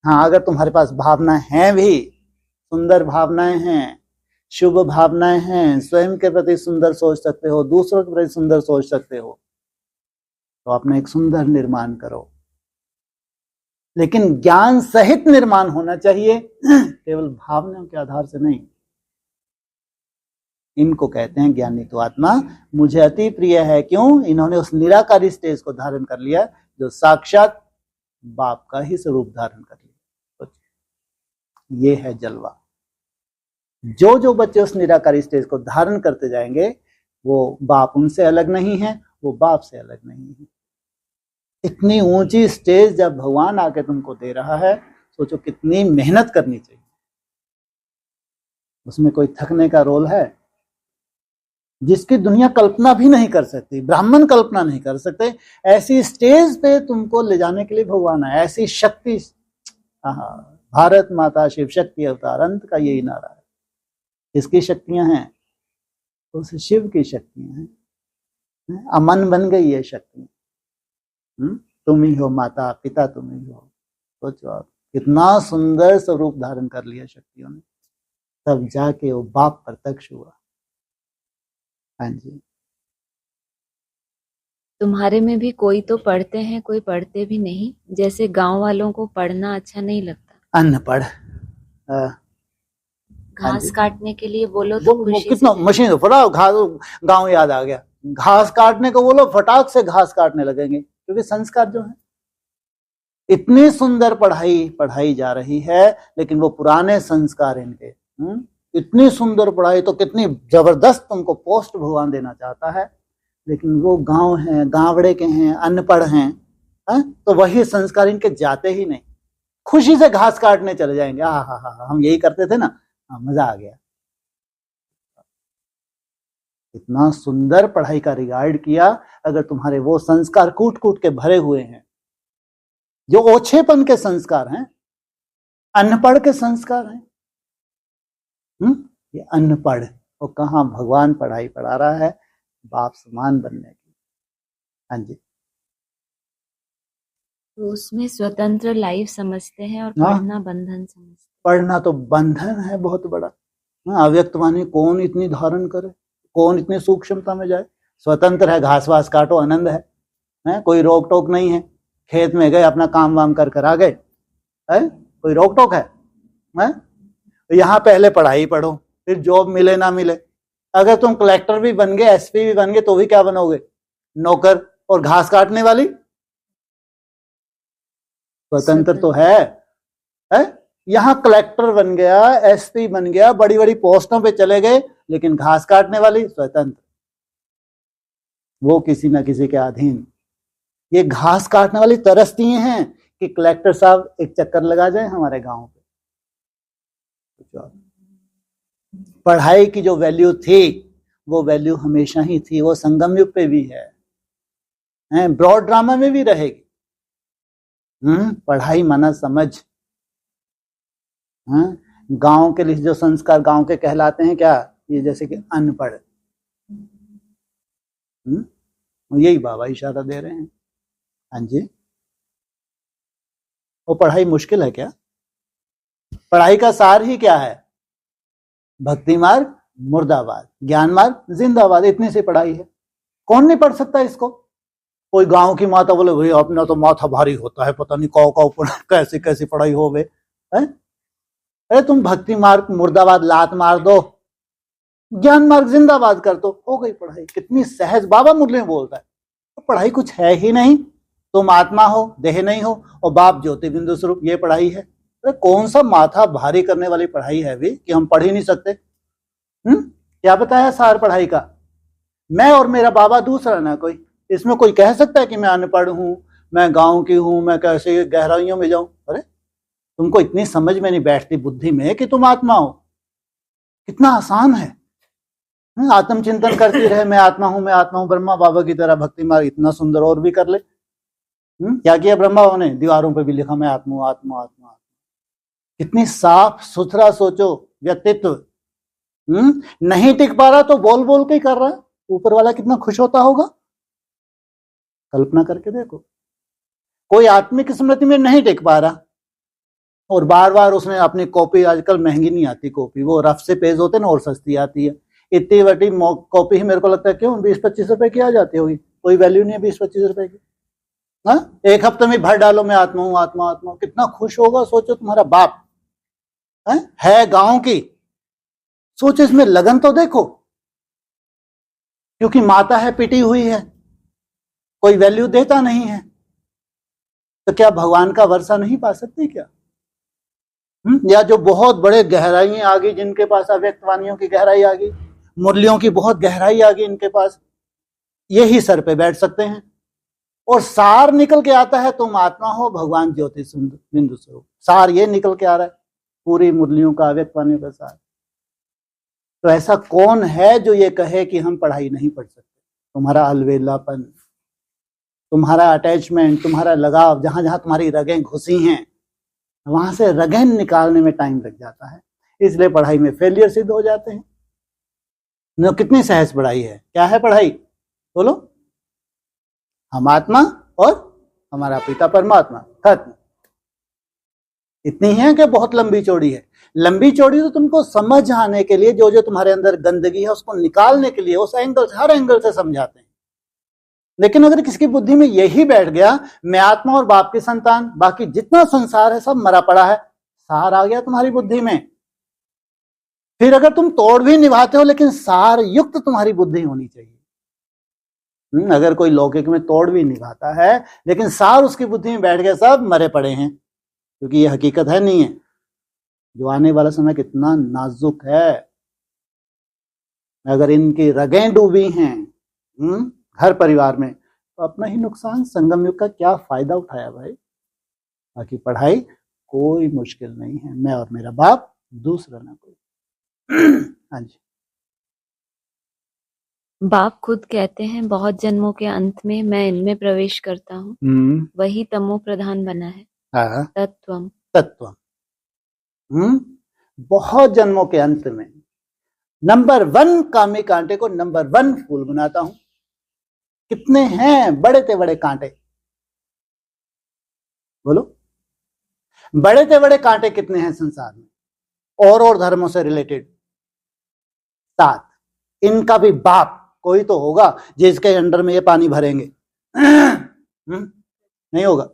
हाँ, अगर तुम्हारे पास भावनाएं हैं भी, सुंदर भावनाएं हैं, शुभ भावनाएं हैं, स्वयं के प्रति सुंदर सोच सकते हो, दूसरों के प्रति सुंदर सोच सकते हो, तो अपना एक सुंदर निर्माण करो। लेकिन ज्ञान सहित निर्माण होना चाहिए, केवल भावनाओं के आधार से नहीं। इनको कहते हैं ज्ञानी तो आत्मा मुझे अति प्रिय है। क्यों? इन्होंने उस निराकारी स्टेज को धारण कर लिया जो साक्षात बाप का ही स्वरूप धारण कर लिया। ये है जलवा। जो जो बच्चे उस निराकारी स्टेज को धारण करते जाएंगे, वो बाप उनसे अलग नहीं है, वो बाप से अलग नहीं है। इतनी ऊंची स्टेज जब भगवान आके तुमको दे रहा है, सोचो कितनी मेहनत करनी चाहिए। उसमें कोई थकने का रोल है? जिसकी दुनिया कल्पना भी नहीं कर सकती, ब्राह्मण कल्पना नहीं कर सकते, ऐसी स्टेज पे तुमको ले जाने के लिए भगवान है। ऐसी शक्ति, भारत माता शिव शक्ति अवतार, अंत का यही नारा है। किसकी शक्तियां हैं? उस शिव की शक्तियां हैं। अमन बन गई है शक्ति। तुम ही हो माता, पिता तुम ही हो। सोचो आप, कितना सुंदर स्वरूप धारण कर लिया शक्तियों ने, तब जाके वो बाप प्रत्यक्ष हुआ। हाँ जी। तुम्हारे में भी कोई तो पढ़ते हैं, कोई पढ़ते भी नहीं। जैसे गांव वालों को पढ़ना अच्छा नहीं लगता। अनपढ़ घास काटने के लिए बोलो तो वो कितना मशीन फटाक, गांव याद आ गया। घास काटने को बोलो, फटाक से घास काटने लगेंगे, क्योंकि संस्कार जो है, इतनी सुंदर पढ़ाई जा रही है, लेकिन वो पुराने संस्कार इनके। इतनी सुंदर पढ़ाई, तो कितनी जबरदस्त तुमको पोस्ट भगवान देना चाहता है, लेकिन वो गांव हैं, गांवड़े के हैं, अनपढ़ हैं, तो वही संस्कार इनके जाते ही नहीं। खुशी से घास काटने चले जाएंगे। हाँ, हम यही करते थे ना, मजा आ गया। इतना सुंदर पढ़ाई का रिगार्ड किया, अगर तुम्हारे वो संस्कार कूट कूट के भरे हुए हैं, जो ओछेपन के संस्कार हैं, अनपढ़ के संस्कार हैं। ये अनपढ़, वो कहाँ भगवान पढ़ाई पढ़ा रहा है बाप समान बनने की। हाँ जी। तो उसमें स्वतंत्र लाइफ समझते हैं और पढ़ना बंधन समझते हैं। पढ़ना तो बंधन है बहुत बड़ा। अव्यक्तवाणी कौन इतनी धारण करे, कौन इतनी सूक्ष्मता में जाए। स्वतंत्र है, घास वास काटो, आनंद है, कोई रोक टोक नहीं है। खेत में गए, अपना काम वाम कर आ गए, कोई रोक टोक है? है? तो यहाँ पहले पढ़ाई पढ़ो, फिर जॉब मिले ना मिले। अगर तुम कलेक्टर भी बन गए, एसपी भी बन गए, तो भी क्या बनोगे? नौकर और घास काटने वाली। स्वतंत्र तो है? यहाँ कलेक्टर बन गया, एसपी बन गया, बड़ी बड़ी पोस्टों पे चले गए, लेकिन घास काटने वाली स्वतंत्र, वो किसी ना किसी के अधीन। ये घास काटने वाली तरसती हैं कि कलेक्टर साहब एक चक्कर लगा जाए हमारे गांव पे। पढ़ाई की जो वैल्यू थी वो वैल्यू हमेशा ही थी, वो संगम युग पे भी है, ब्रॉड ड्रामा में भी रहेगी। पढ़ाई माना समझ। गांव के लिए जो संस्कार गांव के कहलाते हैं क्या? ये जैसे कि अनपढ़, यही बाबा इशारा दे रहे हैं। हाँ जी, वो पढ़ाई मुश्किल है क्या? पढ़ाई का सार ही क्या है? भक्ति मार्ग मुर्दाबाद, ज्ञान मार्ग जिंदाबाद, इतनी सी पढ़ाई है। कौन नहीं पढ़ सकता इसको? कोई गांव की माता बोले भाई अपना तो माथा भारी होता है, पता नहीं कौ कैसी कैसी पढ़ाई हो गए। अरे तुम भक्ति मार्ग मुर्दाबाद लात मार दो, ज्ञान मार्ग जिंदाबाद कर दो, हो गई पढ़ाई। कितनी सहज बाबा मुरली में बोलता है। तो पढ़ाई कुछ है ही नहीं, तुम आत्मा हो, देह नहीं हो, और बाप ज्योति बिंदु स्वरूप, ये पढ़ाई है। अरे कौन सा माथा भारी करने वाली पढ़ाई है भी कि हम पढ़ ही नहीं सकते? क्या बताया सार पढ़ाई का? मैं और मेरा बाबा दूसरा ना कोई। इसमें कोई कह सकता है कि मैं अनपढ़ हूं, मैं गांव की हूं, मैं कैसे गहराइयों में जाऊं? अरे तुमको इतनी समझ में नहीं बैठती बुद्धि में कि तुम आत्मा हो। कितना आसान है, आत्मचिंतन करती रहे, मैं आत्मा हूं, मैं आत्मा हूं। ब्रह्मा बाबा की तरह भक्ति मार्ग इतना सुंदर और भी कर ले। क्या किया ब्रह्मा बाबा ने? दीवारों पे भी लिखा मैं आत्मा हूं, आत्मा आत्मा। कितनी साफ सुथरा सोचो व्यक्तित्व। नहीं टिक पा रहा तो बोल बोल के ही कर रहा है, ऊपर वाला कितना खुश होता होगा। कल्पना करके देखो, कोई आत्मिक स्मृति में नहीं टिक पा रहा और बार बार उसने अपनी कॉपी, आजकल महंगी नहीं आती कॉपी, वो रफ से पेज होते ना और सस्ती आती है। इतनी बड़ी कॉपी ही मेरे को लगता है क्यों 20-25 रुपए की आ जाती होगी, कोई वैल्यू नहीं है 20-25 रुपए की। एक हफ्ते में भर डालो मैं आत्मा हूं, आत्मा आत्मा, कितना खुश होगा। सोचो तुम्हारा बाप है गांव की, सोचो इसमें लगन तो देखो। क्योंकि माता है पिटी हुई है, कोई वैल्यू देता नहीं है, तो क्या भगवान का वर्षा नहीं पा सकती क्या? या जो बहुत बड़े गहराई आ गई, जिनके पास अव्यक्त वाणियों की गहराई आ गई, मुरलियों की बहुत गहराई आ गई इनके पास, यही सर पे बैठ सकते हैं और सार निकल के आता है, तुम आत्मा हो, भगवान ज्योति बिंदु स्वरूप। सार ये निकल के आ रहा है, पूरी मुरलियों का, अव्यक्त वाणियों का सार। तो ऐसा कौन है जो ये कहे कि हम पढ़ाई नहीं पढ़ सकते? तुम्हारा अलवेलापन, तुम्हारा अटैचमेंट, तुम्हारा लगाव, जहां जहां तुम्हारी रगें घुसी हैं वहां से रगें निकालने में टाइम लग जाता है, इसलिए पढ़ाई में फेलियर सिद्ध हो जाते हैं। न कितनी सहज पढ़ाई है। क्या है पढ़ाई? बोलो। हम आत्मा और हमारा पिता परमात्मा, खत्म। इतनी है कि बहुत लंबी चौड़ी है। लंबी चौड़ी तो तुमको समझ आने के लिए, जो जो तुम्हारे अंदर गंदगी है उसको निकालने के लिए उस एंगल से, हर एंगल से समझाते हैं। लेकिन अगर किसकी बुद्धि में यही बैठ गया मैं आत्मा और बाप की संतान, बाकी जितना संसार है सब मरा पड़ा है, सार आ गया तुम्हारी बुद्धि में। फिर अगर तुम तोड़ भी निभाते हो लेकिन सार युक्त तुम्हारी बुद्धि होनी चाहिए। अगर कोई लौकिक में तोड़ भी निभाता है लेकिन सार उसकी बुद्धि में बैठ गया, सब मरे पड़े हैं, क्योंकि ये हकीकत है नहीं है। जो आने वाला समय कितना नाजुक है। अगर इनकी रगें डूबी हैं घर परिवार में, तो अपना ही नुकसान। संगम युग का क्या फायदा उठाया भाई? बाकी पढ़ाई कोई मुश्किल नहीं है। मैं और मेरा बाप, दूसरा ना कोई। हाँ जी। बाप खुद कहते हैं बहुत जन्मों के अंत में मैं इनमें प्रवेश करता हूँ, वही तमो प्रधान बना है। तत्वम तत्वम। बहुत जन्मों के अंत में नंबर 1 कामी कांटे को नंबर 1 फूल बनाता हूं। कितने हैं बड़े ते बड़े कांटे? बोलो, बड़े ते बड़े कांटे कितने हैं संसार में और धर्मों से रिलेटेड? 7। इनका भी बाप कोई तो होगा जिसके अंडर में ये पानी भरेंगे। नहीं होगा?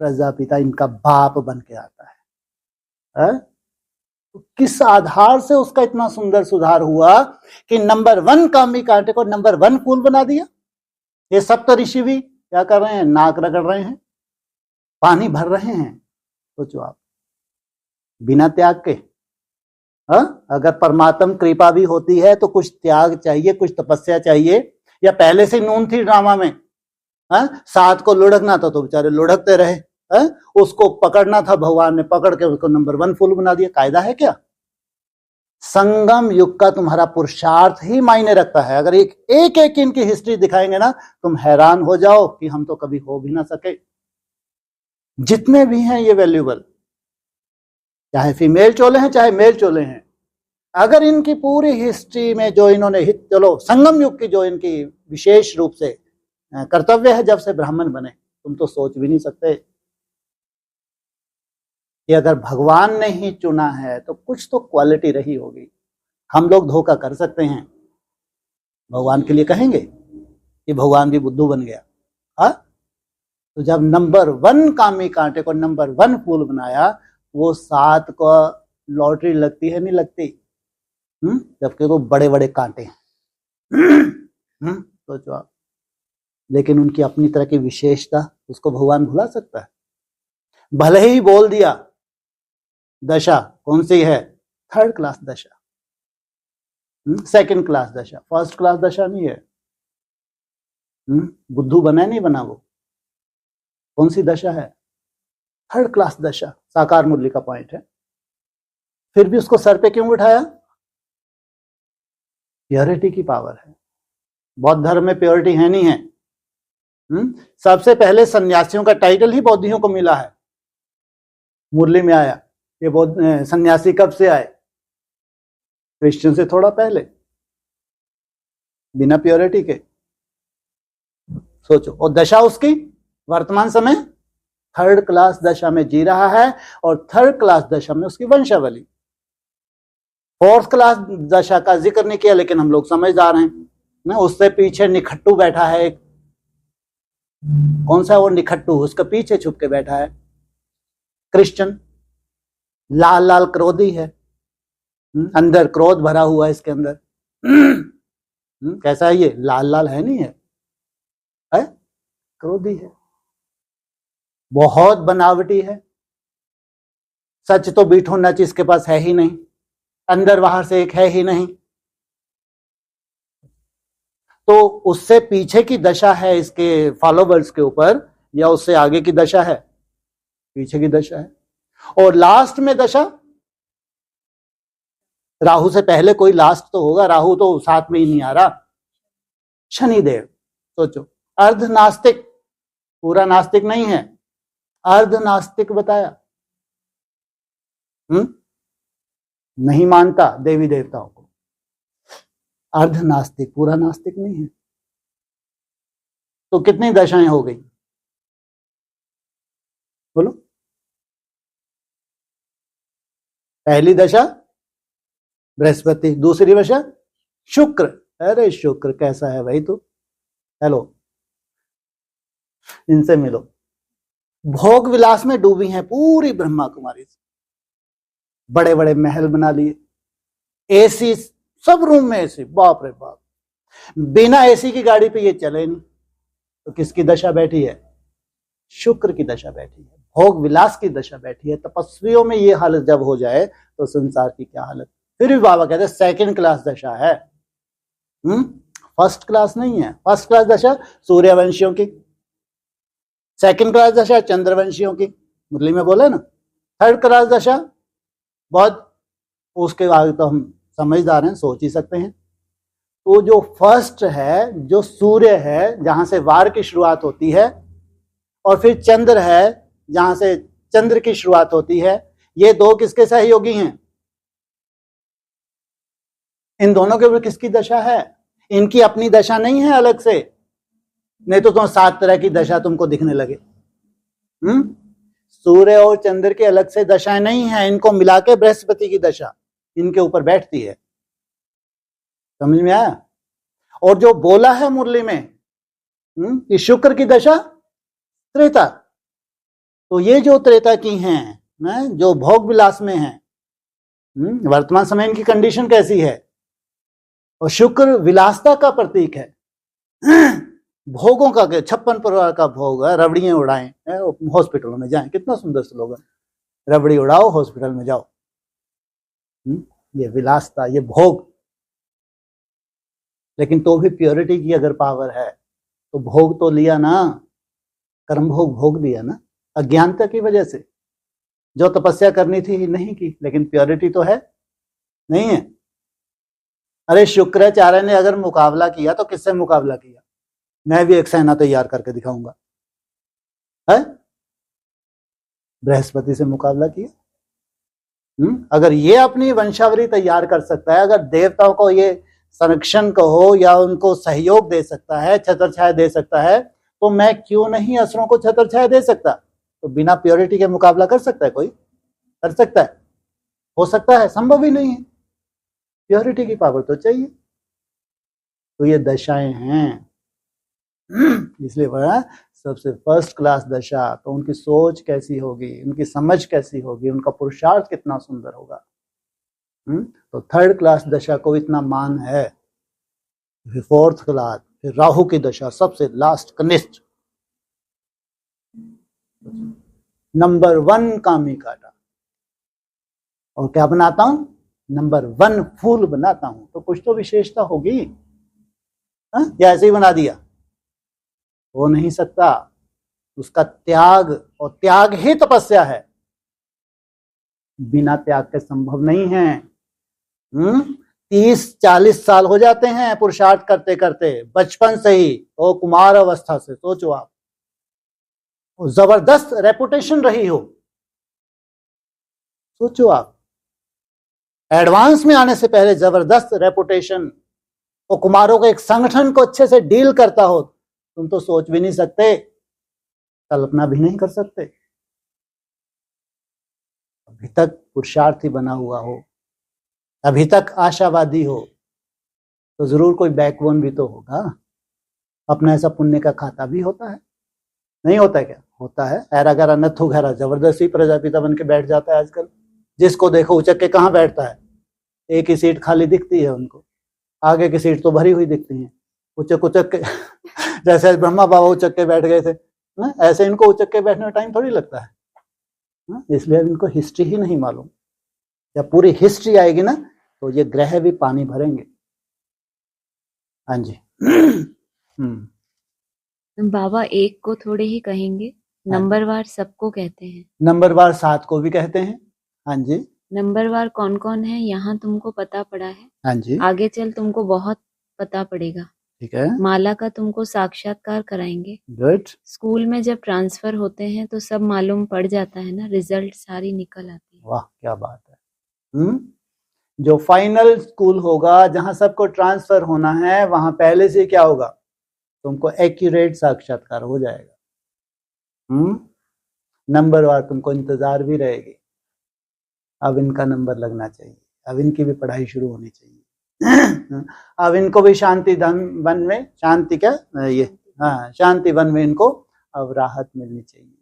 प्रजापिता इनका बाप बन के आता है। तो किस आधार से उसका इतना सुंदर सुधार हुआ कि नंबर 1 कामी कांटे को नंबर 1 फूल बना दिया। ये सप्त ऋषि भी क्या कर रहे हैं, नाक रगड़ रहे हैं, पानी भर रहे हैं। सोचो आप, बिना त्याग के। अगर परमात्म कृपा भी होती है तो कुछ त्याग चाहिए, कुछ तपस्या चाहिए, या पहले से नून थी ड्रामा में। सात को लुढ़कना था तो बेचारे लुढ़कते रहे। उसको पकड़ना था, भगवान ने पकड़ के उसको नंबर 1 फूल बना दिया। कायदा है क्या? संगम युग का तुम्हारा पुरुषार्थ ही मायने रखता है। अगर एक इनकी हिस्ट्री दिखाएंगे ना, तुम हैरान हो जाओ कि हम तो कभी हो भी ना सके। जितने भी हैं ये वैल्यूबल, चाहे फीमेल चोले हैं चाहे मेल चोले हैं। अगर इनकी पूरी हिस्ट्री में जो इन्होंने चलो संगम युग की जो इनकी विशेष रूप से कर्तव्य है, जब से ब्राह्मण बने, तुम तो सोच भी नहीं सकते कि अगर भगवान ने ही चुना है तो कुछ तो क्वालिटी रही होगी। हम लोग धोखा कर सकते हैं, भगवान के लिए कहेंगे कि भगवान भी बुद्धू बन गया। तो जब नंबर 1 कामी कांटे को नंबर 1 फूल बनाया, वो 7 को लॉटरी लगती है नहीं लगती? जबकि वो बड़े बड़े कांटे हैं। सोचो आप। लेकिन उनकी अपनी तरह की विशेषता, उसको भगवान भुला सकता है? भले ही बोल दिया दशा कौन सी है, 3rd क्लास दशा, 2nd क्लास दशा, 1st क्लास दशा नहीं है। बुद्धू बना नहीं बना, वो कौन सी दशा है? 3rd क्लास दशा। साकार मुरली का पॉइंट है। फिर भी उसको सर पे क्यों उठाया? प्योरिटी की पावर है। बौद्ध धर्म में प्योरिटी है नहीं है। सबसे पहले सन्यासियों का टाइटल ही बौद्धियों को मिला है। मुरली में आया। ये बौद्ध सन्यासी कब से आए? क्रिश्चियन से थोड़ा पहले, बिना प्योरिटी के। सोचो। और दशा उसकी वर्तमान समय 3rd क्लास दशा में जी रहा है, और 3rd क्लास दशा में उसकी वंशावली। 4th क्लास दशा का जिक्र नहीं किया, लेकिन हम लोग समझदार हैं। उससे पीछे निखट्टू बैठा है एक। कौन सा वो निखट्टू? उसके पीछे छुप के बैठा है क्रिश्चियन। लाल लाल क्रोधी है, अंदर क्रोध भरा हुआ है इसके अंदर। कैसा है ये? लाल लाल है नहीं है, क्रोधी है, बहुत बनावटी है। सच तो बीठो नच इसके पास है ही नहीं, अंदर बाहर से एक है ही नहीं। तो उससे पीछे की दशा है इसके फॉलोवर्स के ऊपर, या उससे आगे की दशा है? पीछे की दशा है। और लास्ट में दशा, राहु से पहले कोई लास्ट तो होगा, राहु तो साथ में ही नहीं आ रहा। शनिदेव। सोचो, अर्ध नास्तिक, पूरा नास्तिक नहीं है, अर्ध नास्तिक बताया। नहीं मानता देवी देवताओं को, अर्ध नास्तिक, पूरा नास्तिक नहीं है। तो कितनी दशाएं हो गई बोलो? पहली दशा बृहस्पति, दूसरी दशा शुक्र। अरे शुक्र कैसा है भाई तू? हेलो, इनसे मिलो। भोग विलास में डूबी हैं पूरी ब्रह्मा कुमारी। बड़े बड़े महल बना लिए, एसी, सब रूम में एसी। बाप रे बाप, बिना एसी की गाड़ी पे ये चले नहीं। तो किसकी दशा बैठी है? शुक्र की दशा बैठी है, भोग विलास की दशा बैठी है। तपस्वियों में ये हालत जब हो जाए तो संसार की क्या हालत। फिर भी बाबा कहते हैं 2nd क्लास दशा है, 1st क्लास नहीं है। 1st क्लास दशा सूर्यवंशियों की, 2nd क्लास दशा चंद्रवंशियों की, मुरली में बोला ना। 3rd क्लास दशा बहुत, उसके आगे तो हम समझदार हैं, सोच ही सकते हैं। तो जो फर्स्ट है, जो सूर्य है, जहां से वार की शुरुआत होती है, और फिर चंद्र है जहां से चंद्र की शुरुआत होती है, ये दो किसके सहयोगी हैं? इन दोनों के ऊपर किसकी दशा है? इनकी अपनी दशा नहीं है अलग से, नहीं तो 7 तरह की दशा तुमको दिखने लगे। सूर्य और चंद्र के अलग से दशाएं नहीं है, इनको मिला के बृहस्पति की दशा इनके ऊपर बैठती है। समझ में आया? और जो बोला है मुरली में कि शुक्र की दशा त्रेता, तो ये जो त्रेता की हैं, जो भोग विलास में हैं, वर्तमान समय इनकी कंडीशन कैसी है। और शुक्र विलासता का प्रतीक है, भोगों का, 56 प्रकार का भोग है, रबड़ियां उड़ाएं, हॉस्पिटलों में जाएं, कितना सुंदर स्लोगन, रबड़ी उड़ाओ हॉस्पिटल में जाओ। ये विलासता, ये भोग। लेकिन तो भी प्योरिटी की अगर पावर है तो भोग तो लिया ना, कर्म भोग लिया ना, अज्ञानता की वजह से। जो तपस्या करनी थी नहीं की, लेकिन प्योरिटी तो है नहीं है। अरे शुक्राचार्य ने अगर मुकाबला किया तो किससे मुकाबला किया? मैं भी एक सेना तैयार करके दिखाऊंगा, है? बृहस्पति से मुकाबला किया। अगर ये अपनी वंशावली तैयार कर सकता है, अगर देवताओं को ये संरक्षण कहो या उनको सहयोग दे सकता है, छत्रछाया दे सकता है, तो मैं क्यों नहीं असुरों को छत्रछाया दे सकता? तो बिना प्योरिटी के मुकाबला कर सकता है कोई? कर सकता है? हो सकता है? संभव ही नहीं है। प्योरिटी की पावर तो चाहिए। तो ये दशाएं हैं, इसलिए वह सबसे फर्स्ट क्लास दशा। तो उनकी सोच कैसी होगी, उनकी समझ कैसी होगी, उनका पुरुषार्थ कितना सुंदर होगा। तो थर्ड क्लास दशा को इतना मान है। फिर फोर्थ क्लास, फिर राहु की दशा, सबसे लास्ट कनिष्ठ, नंबर 1 कामी काटा। और क्या बनाता हूं? नंबर 1 फूल बनाता हूं। तो कुछ तो विशेषता होगी, या ऐसे ही बना दिया? हो नहीं सकता। उसका त्याग, और त्याग ही तपस्या है। बिना त्याग के संभव नहीं है। 30-40 साल हो जाते हैं पुरुषार्थ करते करते, बचपन से ही, और कुमार अवस्था से। सोचो आप, जबरदस्त रेपुटेशन रही हो। सोचो आप, एडवांस में आने से पहले जबरदस्त रेपुटेशन, और कुमारों के एक संगठन को अच्छे से डील करता हो। तुम तो सोच भी नहीं सकते, कल्पना भी नहीं कर सकते। अभी तक पुरुषार्थी बना हुआ हो, अभी तक आशावादी हो, तो जरूर कोई बैकबोन भी तो होगा। अपना ऐसा पुण्य का खाता भी होता है, नहीं होता है क्या? होता है। ऐरा गैरा नथु गैरा जबरदस्ती प्रजापिता बन के बैठ जाता है आजकल। जिसको देखो उचक के कहाँ बैठता है, एक ही सीट खाली दिखती है उनको, आगे की सीट तो भरी हुई दिखती है। उचक के जैसे ब्रह्मा बाबा उचक के बैठ गए थे, ऐसे इनको उचक के बैठने में टाइम थोड़ी लगता है। इसलिए इनको हिस्ट्री ही नहीं मालूम। जब पूरी हिस्ट्री आएगी ना, तो ये ग्रह भी पानी भरेंगे। हाँ जी। बाबा एक को थोड़े ही कहेंगे, नंबरवार सबको कहते हैं। नंबरवार 7 को भी कहते हैं। हाँ जी। नंबरवार कौन कौन है यहाँ तुमको पता पड़ा है? हाँ जी। आगे चल तुमको बहुत पता पड़ेगा। ठीक है। माला का तुमको साक्षात्कार कराएंगे। गुड। स्कूल में जब ट्रांसफर होते हैं तो सब मालूम पड़ जाता है ना, रिजल्ट सारी निकल आती है। वाह क्या बात है। जो फाइनल स्कूल होगा, जहां सबको ट्रांसफर होना है, वहां पहले से क्या होगा? तुमको एक्यूरेट साक्षात्कार हो जाएगा। नंबरवार तुमको इंतजार भी रहेगी। अब इनका नंबर लगना चाहिए, अब इनकी भी पढ़ाई शुरू होनी चाहिए। अब इनको भी शांति वन में, शांति क्या ये, हाँ, शांति वन में इनको अब राहत मिलनी चाहिए।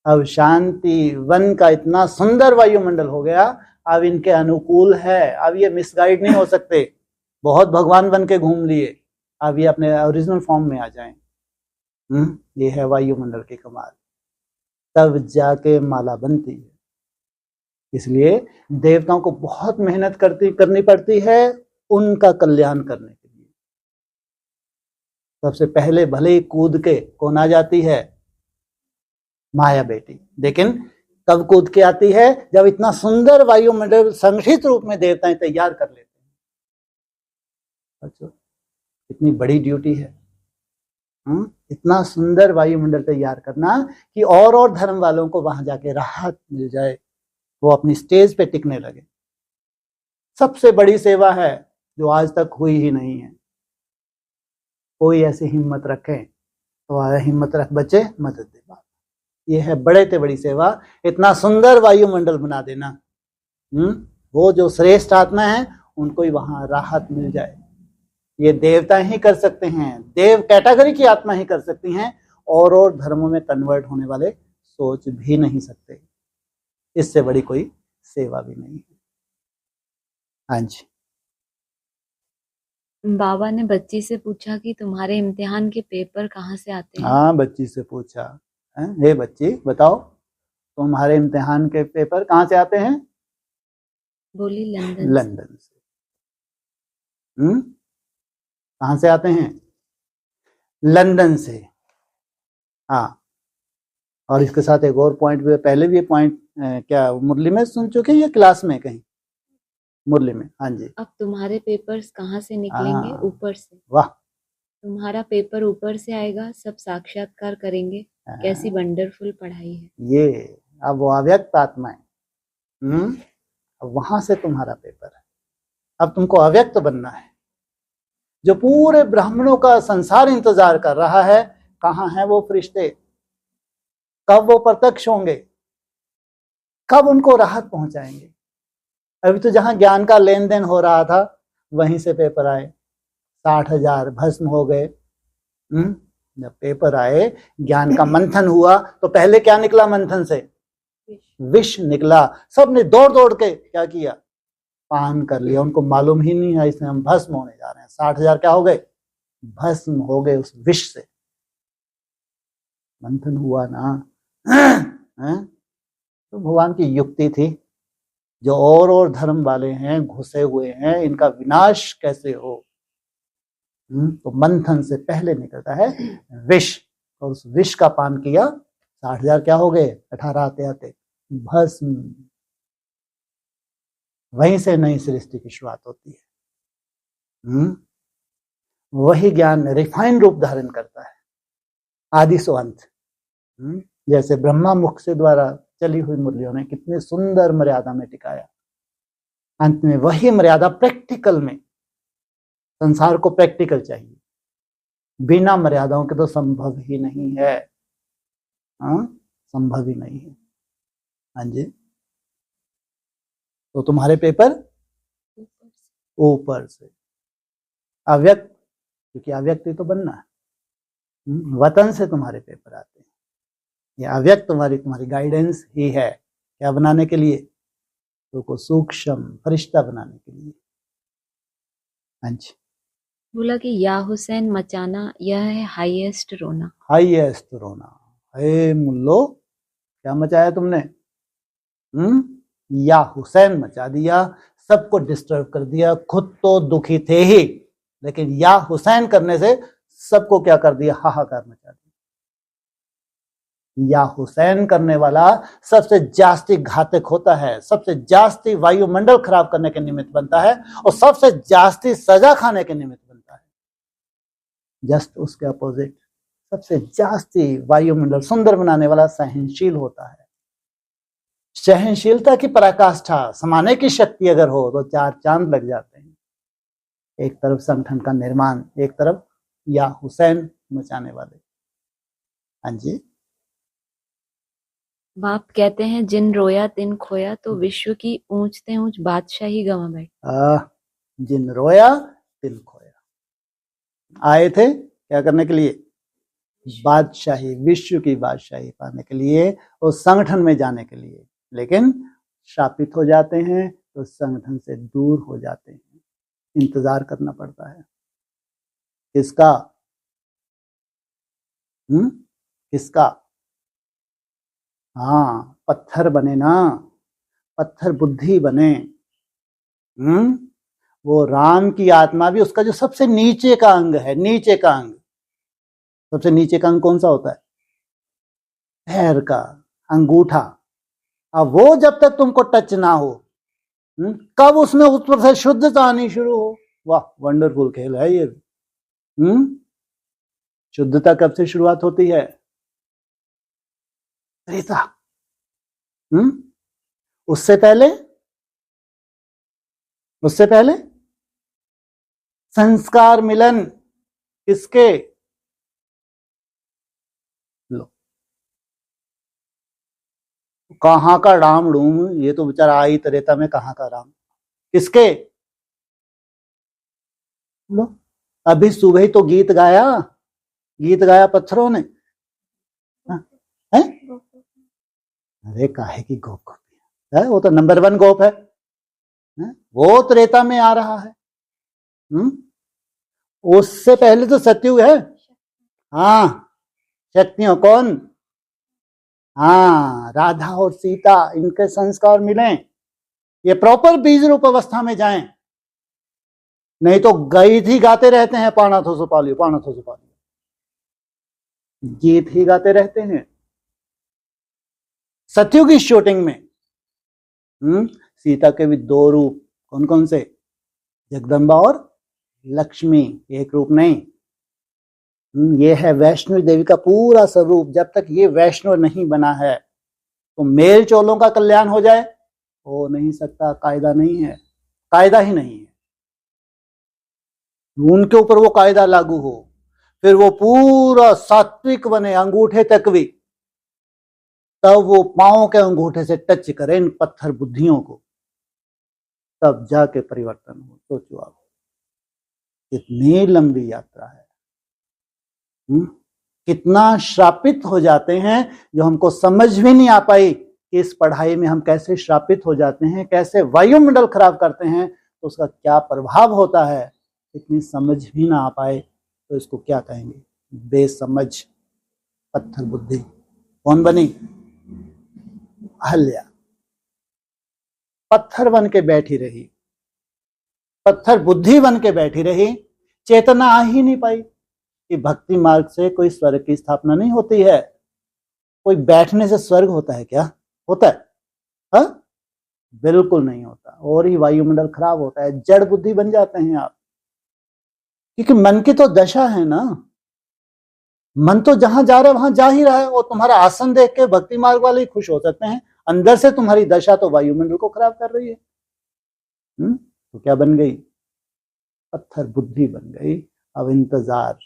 अब शांति वन का इतना सुंदर वायुमंडल हो गया, अब इनके अनुकूल है। अब ये मिसगाइड नहीं हो सकते। बहुत भगवान बन के घूम लिए, अब ये अपने ओरिजिनल फॉर्म में आ जाएं। ये है वायुमंडल की कमाल। तब जाके माला बनती है। इसलिए देवताओं को बहुत मेहनत करनी पड़ती है उनका कल्याण करने के लिए। सबसे पहले भले ही कूद के कौन आ जाती है? माया बेटी। लेकिन कब कूद के आती है? जब इतना सुंदर वायुमंडल संगठित रूप में देवताएं तैयार कर लेते हैं। अच्छा, इतनी बड़ी ड्यूटी है। इतना सुंदर वायुमंडल तैयार करना कि और धर्म वालों को वहां जाके राहत मिल जाए, वो अपनी स्टेज पे टिकने लगे। सबसे बड़ी सेवा है जो आज तक हुई ही नहीं है। कोई ऐसी हिम्मत रखे तो हिम्मत रख बच्चे, मदद दे बाप। ये है बड़े से बड़ी सेवा, इतना सुंदर वायुमंडल बना देना। वो जो श्रेष्ठ आत्मा है उनको ही वहां राहत मिल जाए। ये देवता ही कर सकते हैं, देव कैटेगरी की आत्मा ही कर सकती हैं। और धर्मों में कन्वर्ट होने वाले सोच भी नहीं सकते। इससे बड़ी कोई सेवा भी नहीं है। हाँ जी। बाबा ने बच्ची से पूछा कि तुम्हारे इम्तिहान के पेपर कहाँ से आते हैं? हाँ, बच्ची से पूछा, हे बच्ची बताओ तुम्हारे इम्तिहान के पेपर कहाँ से आते हैं? बोली लंदन से। लंदन से। कहाँ से आते हैं? लंदन से। हाँ, और इसके साथ एक और पॉइंट भी, पहले भी ये पॉइंट क्या मुरली में सुन चुके हैं या क्लास में कहीं? मुरली में, हाँ जी। अब तुम्हारे पेपर्स कहाँ से निकलेंगे? हाँ, ऊपर से। वाह। तुम्हारा पेपर ऊपर से आएगा, सब साक्षात्कार करेंगे। कैसी वंडरफुल पढ़ाई है। ये अब वो अव्यक्त आत्माएं, अब वहां से तुम्हारा पेपर है। अब तुमको अव्यक्त बनना है। जो पूरे ब्राह्मणों का संसार इंतजार कर रहा है, कहाँ है वो फरिश्ते? कब वो प्रत्यक्ष होंगे? कब उनको राहत पहुंचाएंगे? अभी तो जहां ज्ञान का लेन देन हो रहा था, वहीं से पेपर आए, 60,000 भस्म हो गए। जब पेपर आए, ज्ञान का मंथन हुआ, तो पहले क्या निकला मंथन से? विष निकला। सबने दौड़ दौड़ के क्या किया? पान कर लिया। उनको मालूम ही नहीं है इसमें हम भस्म होने जा रहे हैं। 60,000 क्या हो गए? भस्म हो गए उस विष से। मंथन हुआ ना। तो भगवान की युक्ति थी, जो और धर्म वाले हैं, घुसे हुए हैं, इनका विनाश कैसे हो। तो मंथन से पहले निकलता है विष, और उस विष का पान किया। 60,000 क्या हो गए? 18 आते आते भस्म। वहीं से नई सृष्टि की शुरुआत होती है। वही ज्ञान रिफाइन रूप धारण करता है, आदि सो अंत। जैसे ब्रह्मा मुख से द्वारा चली हुई मुरलियों ने कितने सुंदर मर्यादा में टिकाया। अंत में वही मर्यादा प्रैक्टिकल में, संसार को प्रैक्टिकल चाहिए, बिना मर्यादाओं के तो संभव ही नहीं है। संभव ही नहीं है। हाँ जी। तो तुम्हारे पेपर ऊपर से, अव्यक्त, क्योंकि अव्यक्त ही तो बनना है। वतन से तुम्हारे पेपर आते हैं। ये अव्यक्त तुम्हारी गाइडेंस ही है, क्या बनाने के लिए? तो सूक्ष्म फरिश्ता बनाने के लिए। हाँ जी। बोला कि या हुसैन मचाना, यह है हाईएस्ट रोना। हाईएस्ट रोना। हे मुल्लो, क्या मचाया तुमने? या हुसैन मचा दिया, सबको डिस्टर्ब कर दिया। खुद तो दुखी थे ही, लेकिन या हुसैन करने से सबको क्या कर दिया? हाहाकार मचा दिया। या हुसैन करने वाला सबसे जास्ती घातक होता है, सबसे जास्ती वायुमंडल खराब करने के निमित्त बनता है, और सबसे जास्ती सजा खाने के निमित्त बनता है। जस्ट उसके अपोजिट, सबसे जास्ती वायुमंडल सुंदर बनाने वाला सहनशील होता है। सहनशीलता की पराकाष्ठा, समाने की शक्ति अगर हो तो 4 चांद लग जाते हैं। एक तरफ संगठन का निर्माण, एक तरफ या हुसैन मचाने वाले। हाँ जी। बाप कहते हैं जिन रोया तिन खोया, तो विश्व की ऊंचते ऊंच बादशाही गंवा बैठ। जिन रोया तिन खोया। आए थे क्या करने के लिए? बादशाही, विश्व की बादशाही पाने के लिए, उस संगठन में जाने के लिए। लेकिन शापित हो जाते हैं तो संगठन से दूर हो जाते हैं। इंतजार करना पड़ता है। किसका? किसका? हाँ, पत्थर बने ना, पत्थर बुद्धि बने। वो राम की आत्मा भी, उसका जो सबसे नीचे का अंग है, नीचे का अंग, सबसे नीचे का अंग कौन सा होता है? पैर का अंगूठा। अब वो जब तक तुमको टच ना हो, कब उसमें उस पर से शुद्धता आनी शुरू हो। वाह, वंडरफुल खेल है ये। शुद्धता कब से शुरुआत होती है? त्रेता। उससे पहले, उससे पहले संस्कार मिलन किसके? लो, कहां का राम डूम, ये तो बेचारा आई त्रेता में, कहां का राम? किसके? लो, अभी सुबह ही तो गीत गाया पत्थरों ने। है? अरे काहे की गोप है, वो तो नंबर 1 गोप है। वो त्रेता में आ रहा है। उससे पहले तो सतयुग है। हाँ, शक्तियों कौन? हाँ, राधा और सीता, इनके संस्कार मिले, ये प्रॉपर बीज रूप अवस्था में जाएं, नहीं तो गीत ही गाते रहते हैं, पानाथो सुपालियो पानाथो सुपालियो, गीत ही गाते रहते हैं। सतयुग की शूटिंग में सीता के भी दो रूप, कौन कौन से? जगदम्बा और लक्ष्मी, एक रूप नहीं। ये है वैष्णवी देवी का पूरा स्वरूप। जब तक ये वैष्णव नहीं बना है तो मेल चोलों का कल्याण हो जाए, हो नहीं सकता, कायदा नहीं है, कायदा ही नहीं है। उनके ऊपर वो कायदा लागू हो, फिर वो पूरा सात्विक बने, अंगूठे तक भी, तब वो पांव के अंगूठे से टच करे इन पत्थर बुद्धियों को, तब जाके परिवर्तन हो। सोचो आप, कितनी लंबी यात्रा है। कितना श्रापित हो जाते हैं, जो हमको समझ भी नहीं आ पाई कि इस पढ़ाई में हम कैसे श्रापित हो जाते हैं, कैसे वायुमंडल खराब करते हैं, तो उसका क्या प्रभाव होता है, इतनी समझ भी ना आ पाए तो इसको क्या कहेंगे? बेसमझ पत्थर बुद्धि। कौन बनी? अहल्या पत्थर बन के बैठी रही, पत्थर बुद्धि बन के बैठी रही, चेतना आ ही नहीं पाई कि भक्ति मार्ग से कोई स्वर्ग की स्थापना नहीं होती है। कोई बैठने से स्वर्ग होता है क्या? होता है? हा? बिल्कुल नहीं होता, और ही वायुमंडल खराब होता है, जड़ बुद्धि बन जाते हैं आप। क्योंकि मन की तो दशा है ना, मन तो जहां जा रहा है वहां जा ही रहा है। और तुम्हारा आसन देख के भक्ति मार्ग वाले ही खुश हो सकते हैं, अंदर से तुम्हारी दशा तो वायुमंडल को खराब कर रही है। तो क्या बन गई? पत्थर बुद्धि बन गई। अब इंतजार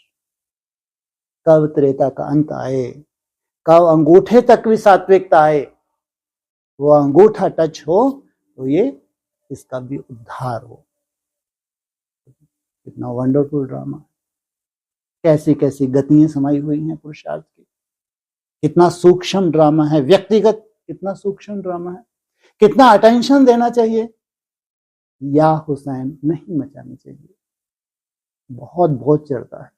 कब त्रेता का अंत आए, कब अंगूठे तक भी सात्विकता आए, वो अंगूठा टच हो तो ये इसका भी उद्धार हो। कितना वंडरफुल ड्रामा, कैसी कैसी गतियां समाई हुई हैं पुरुषार्थ की। कितना सूक्ष्म ड्रामा है, व्यक्तिगत कितना सूक्ष्म ड्रामा है। कितना अटेंशन देना चाहिए, या हुसैन नहीं मचानी चाहिए। बहुत बहुत चढ़ता है,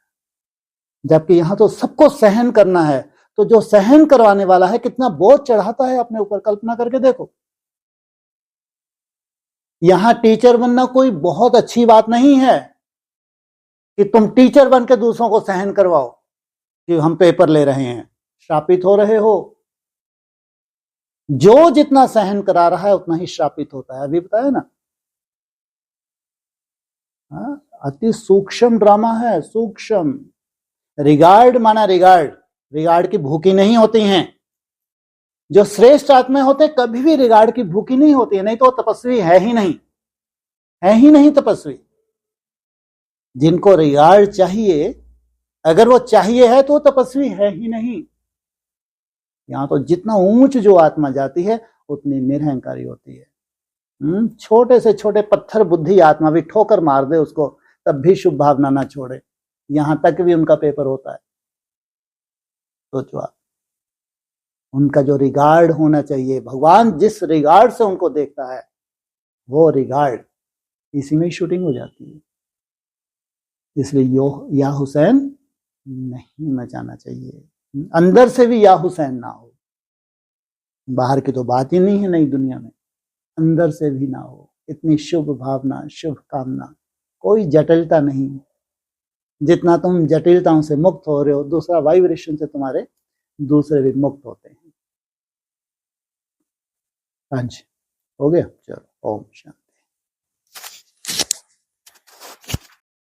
जबकि यहां तो सबको सहन करना है, तो जो सहन करवाने वाला है कितना बोझ चढ़ाता है अपने ऊपर। कल्पना करके देखो, यहां टीचर बनना कोई बहुत अच्छी बात नहीं है कि तुम टीचर बन के दूसरों को सहन करवाओ कि हम पेपर ले रहे हैं, श्रापित हो रहे हो। जो जितना सहन करा रहा है उतना ही श्रापित होता है। अभी बताया ना, अति सूक्ष्म ड्रामा है, सूक्ष्म। रिगार्ड माना रिगार्ड, रिगार्ड की भूखी नहीं होती हैं। जो श्रेष्ठ आत्मा होते कभी भी रिगार्ड की भूखी नहीं होती है, नहीं तो तपस्वी है ही नहीं, है ही नहीं तपस्वी। जिनको रिगार्ड चाहिए, अगर वो चाहिए है तो तपस्वी है ही नहीं। यहां तो जितना ऊंच जो आत्मा जाती है उतनी निरहंकारी होती है। छोटे से छोटे पत्थर बुद्धि आत्मा भी ठोकर मार दे उसको, तब भी शुभ भावना ना छोड़े, यहां तक भी उनका पेपर होता है। सोचो आप, उनका जो रिगार्ड होना चाहिए, भगवान जिस रिगार्ड से उनको देखता है, वो रिगार्ड इसी में शूटिंग हो जाती है। इसलिए या हुसैन नहीं मचाना चाहिए। अंदर से भी या हुसैन ना हो, बाहर की तो बात ही नहीं है नई दुनिया में, अंदर से भी ना हो। इतनी शुभ भावना, शुभ कामना, कोई जटिलता नहीं। जितना तुम जटिलताओं से मुक्त हो रहे हो, दूसरा वाइब्रेशन से तुम्हारे दूसरे भी मुक्त होते हैं। हाँ जी, हो गया, चलो, ओम शांति।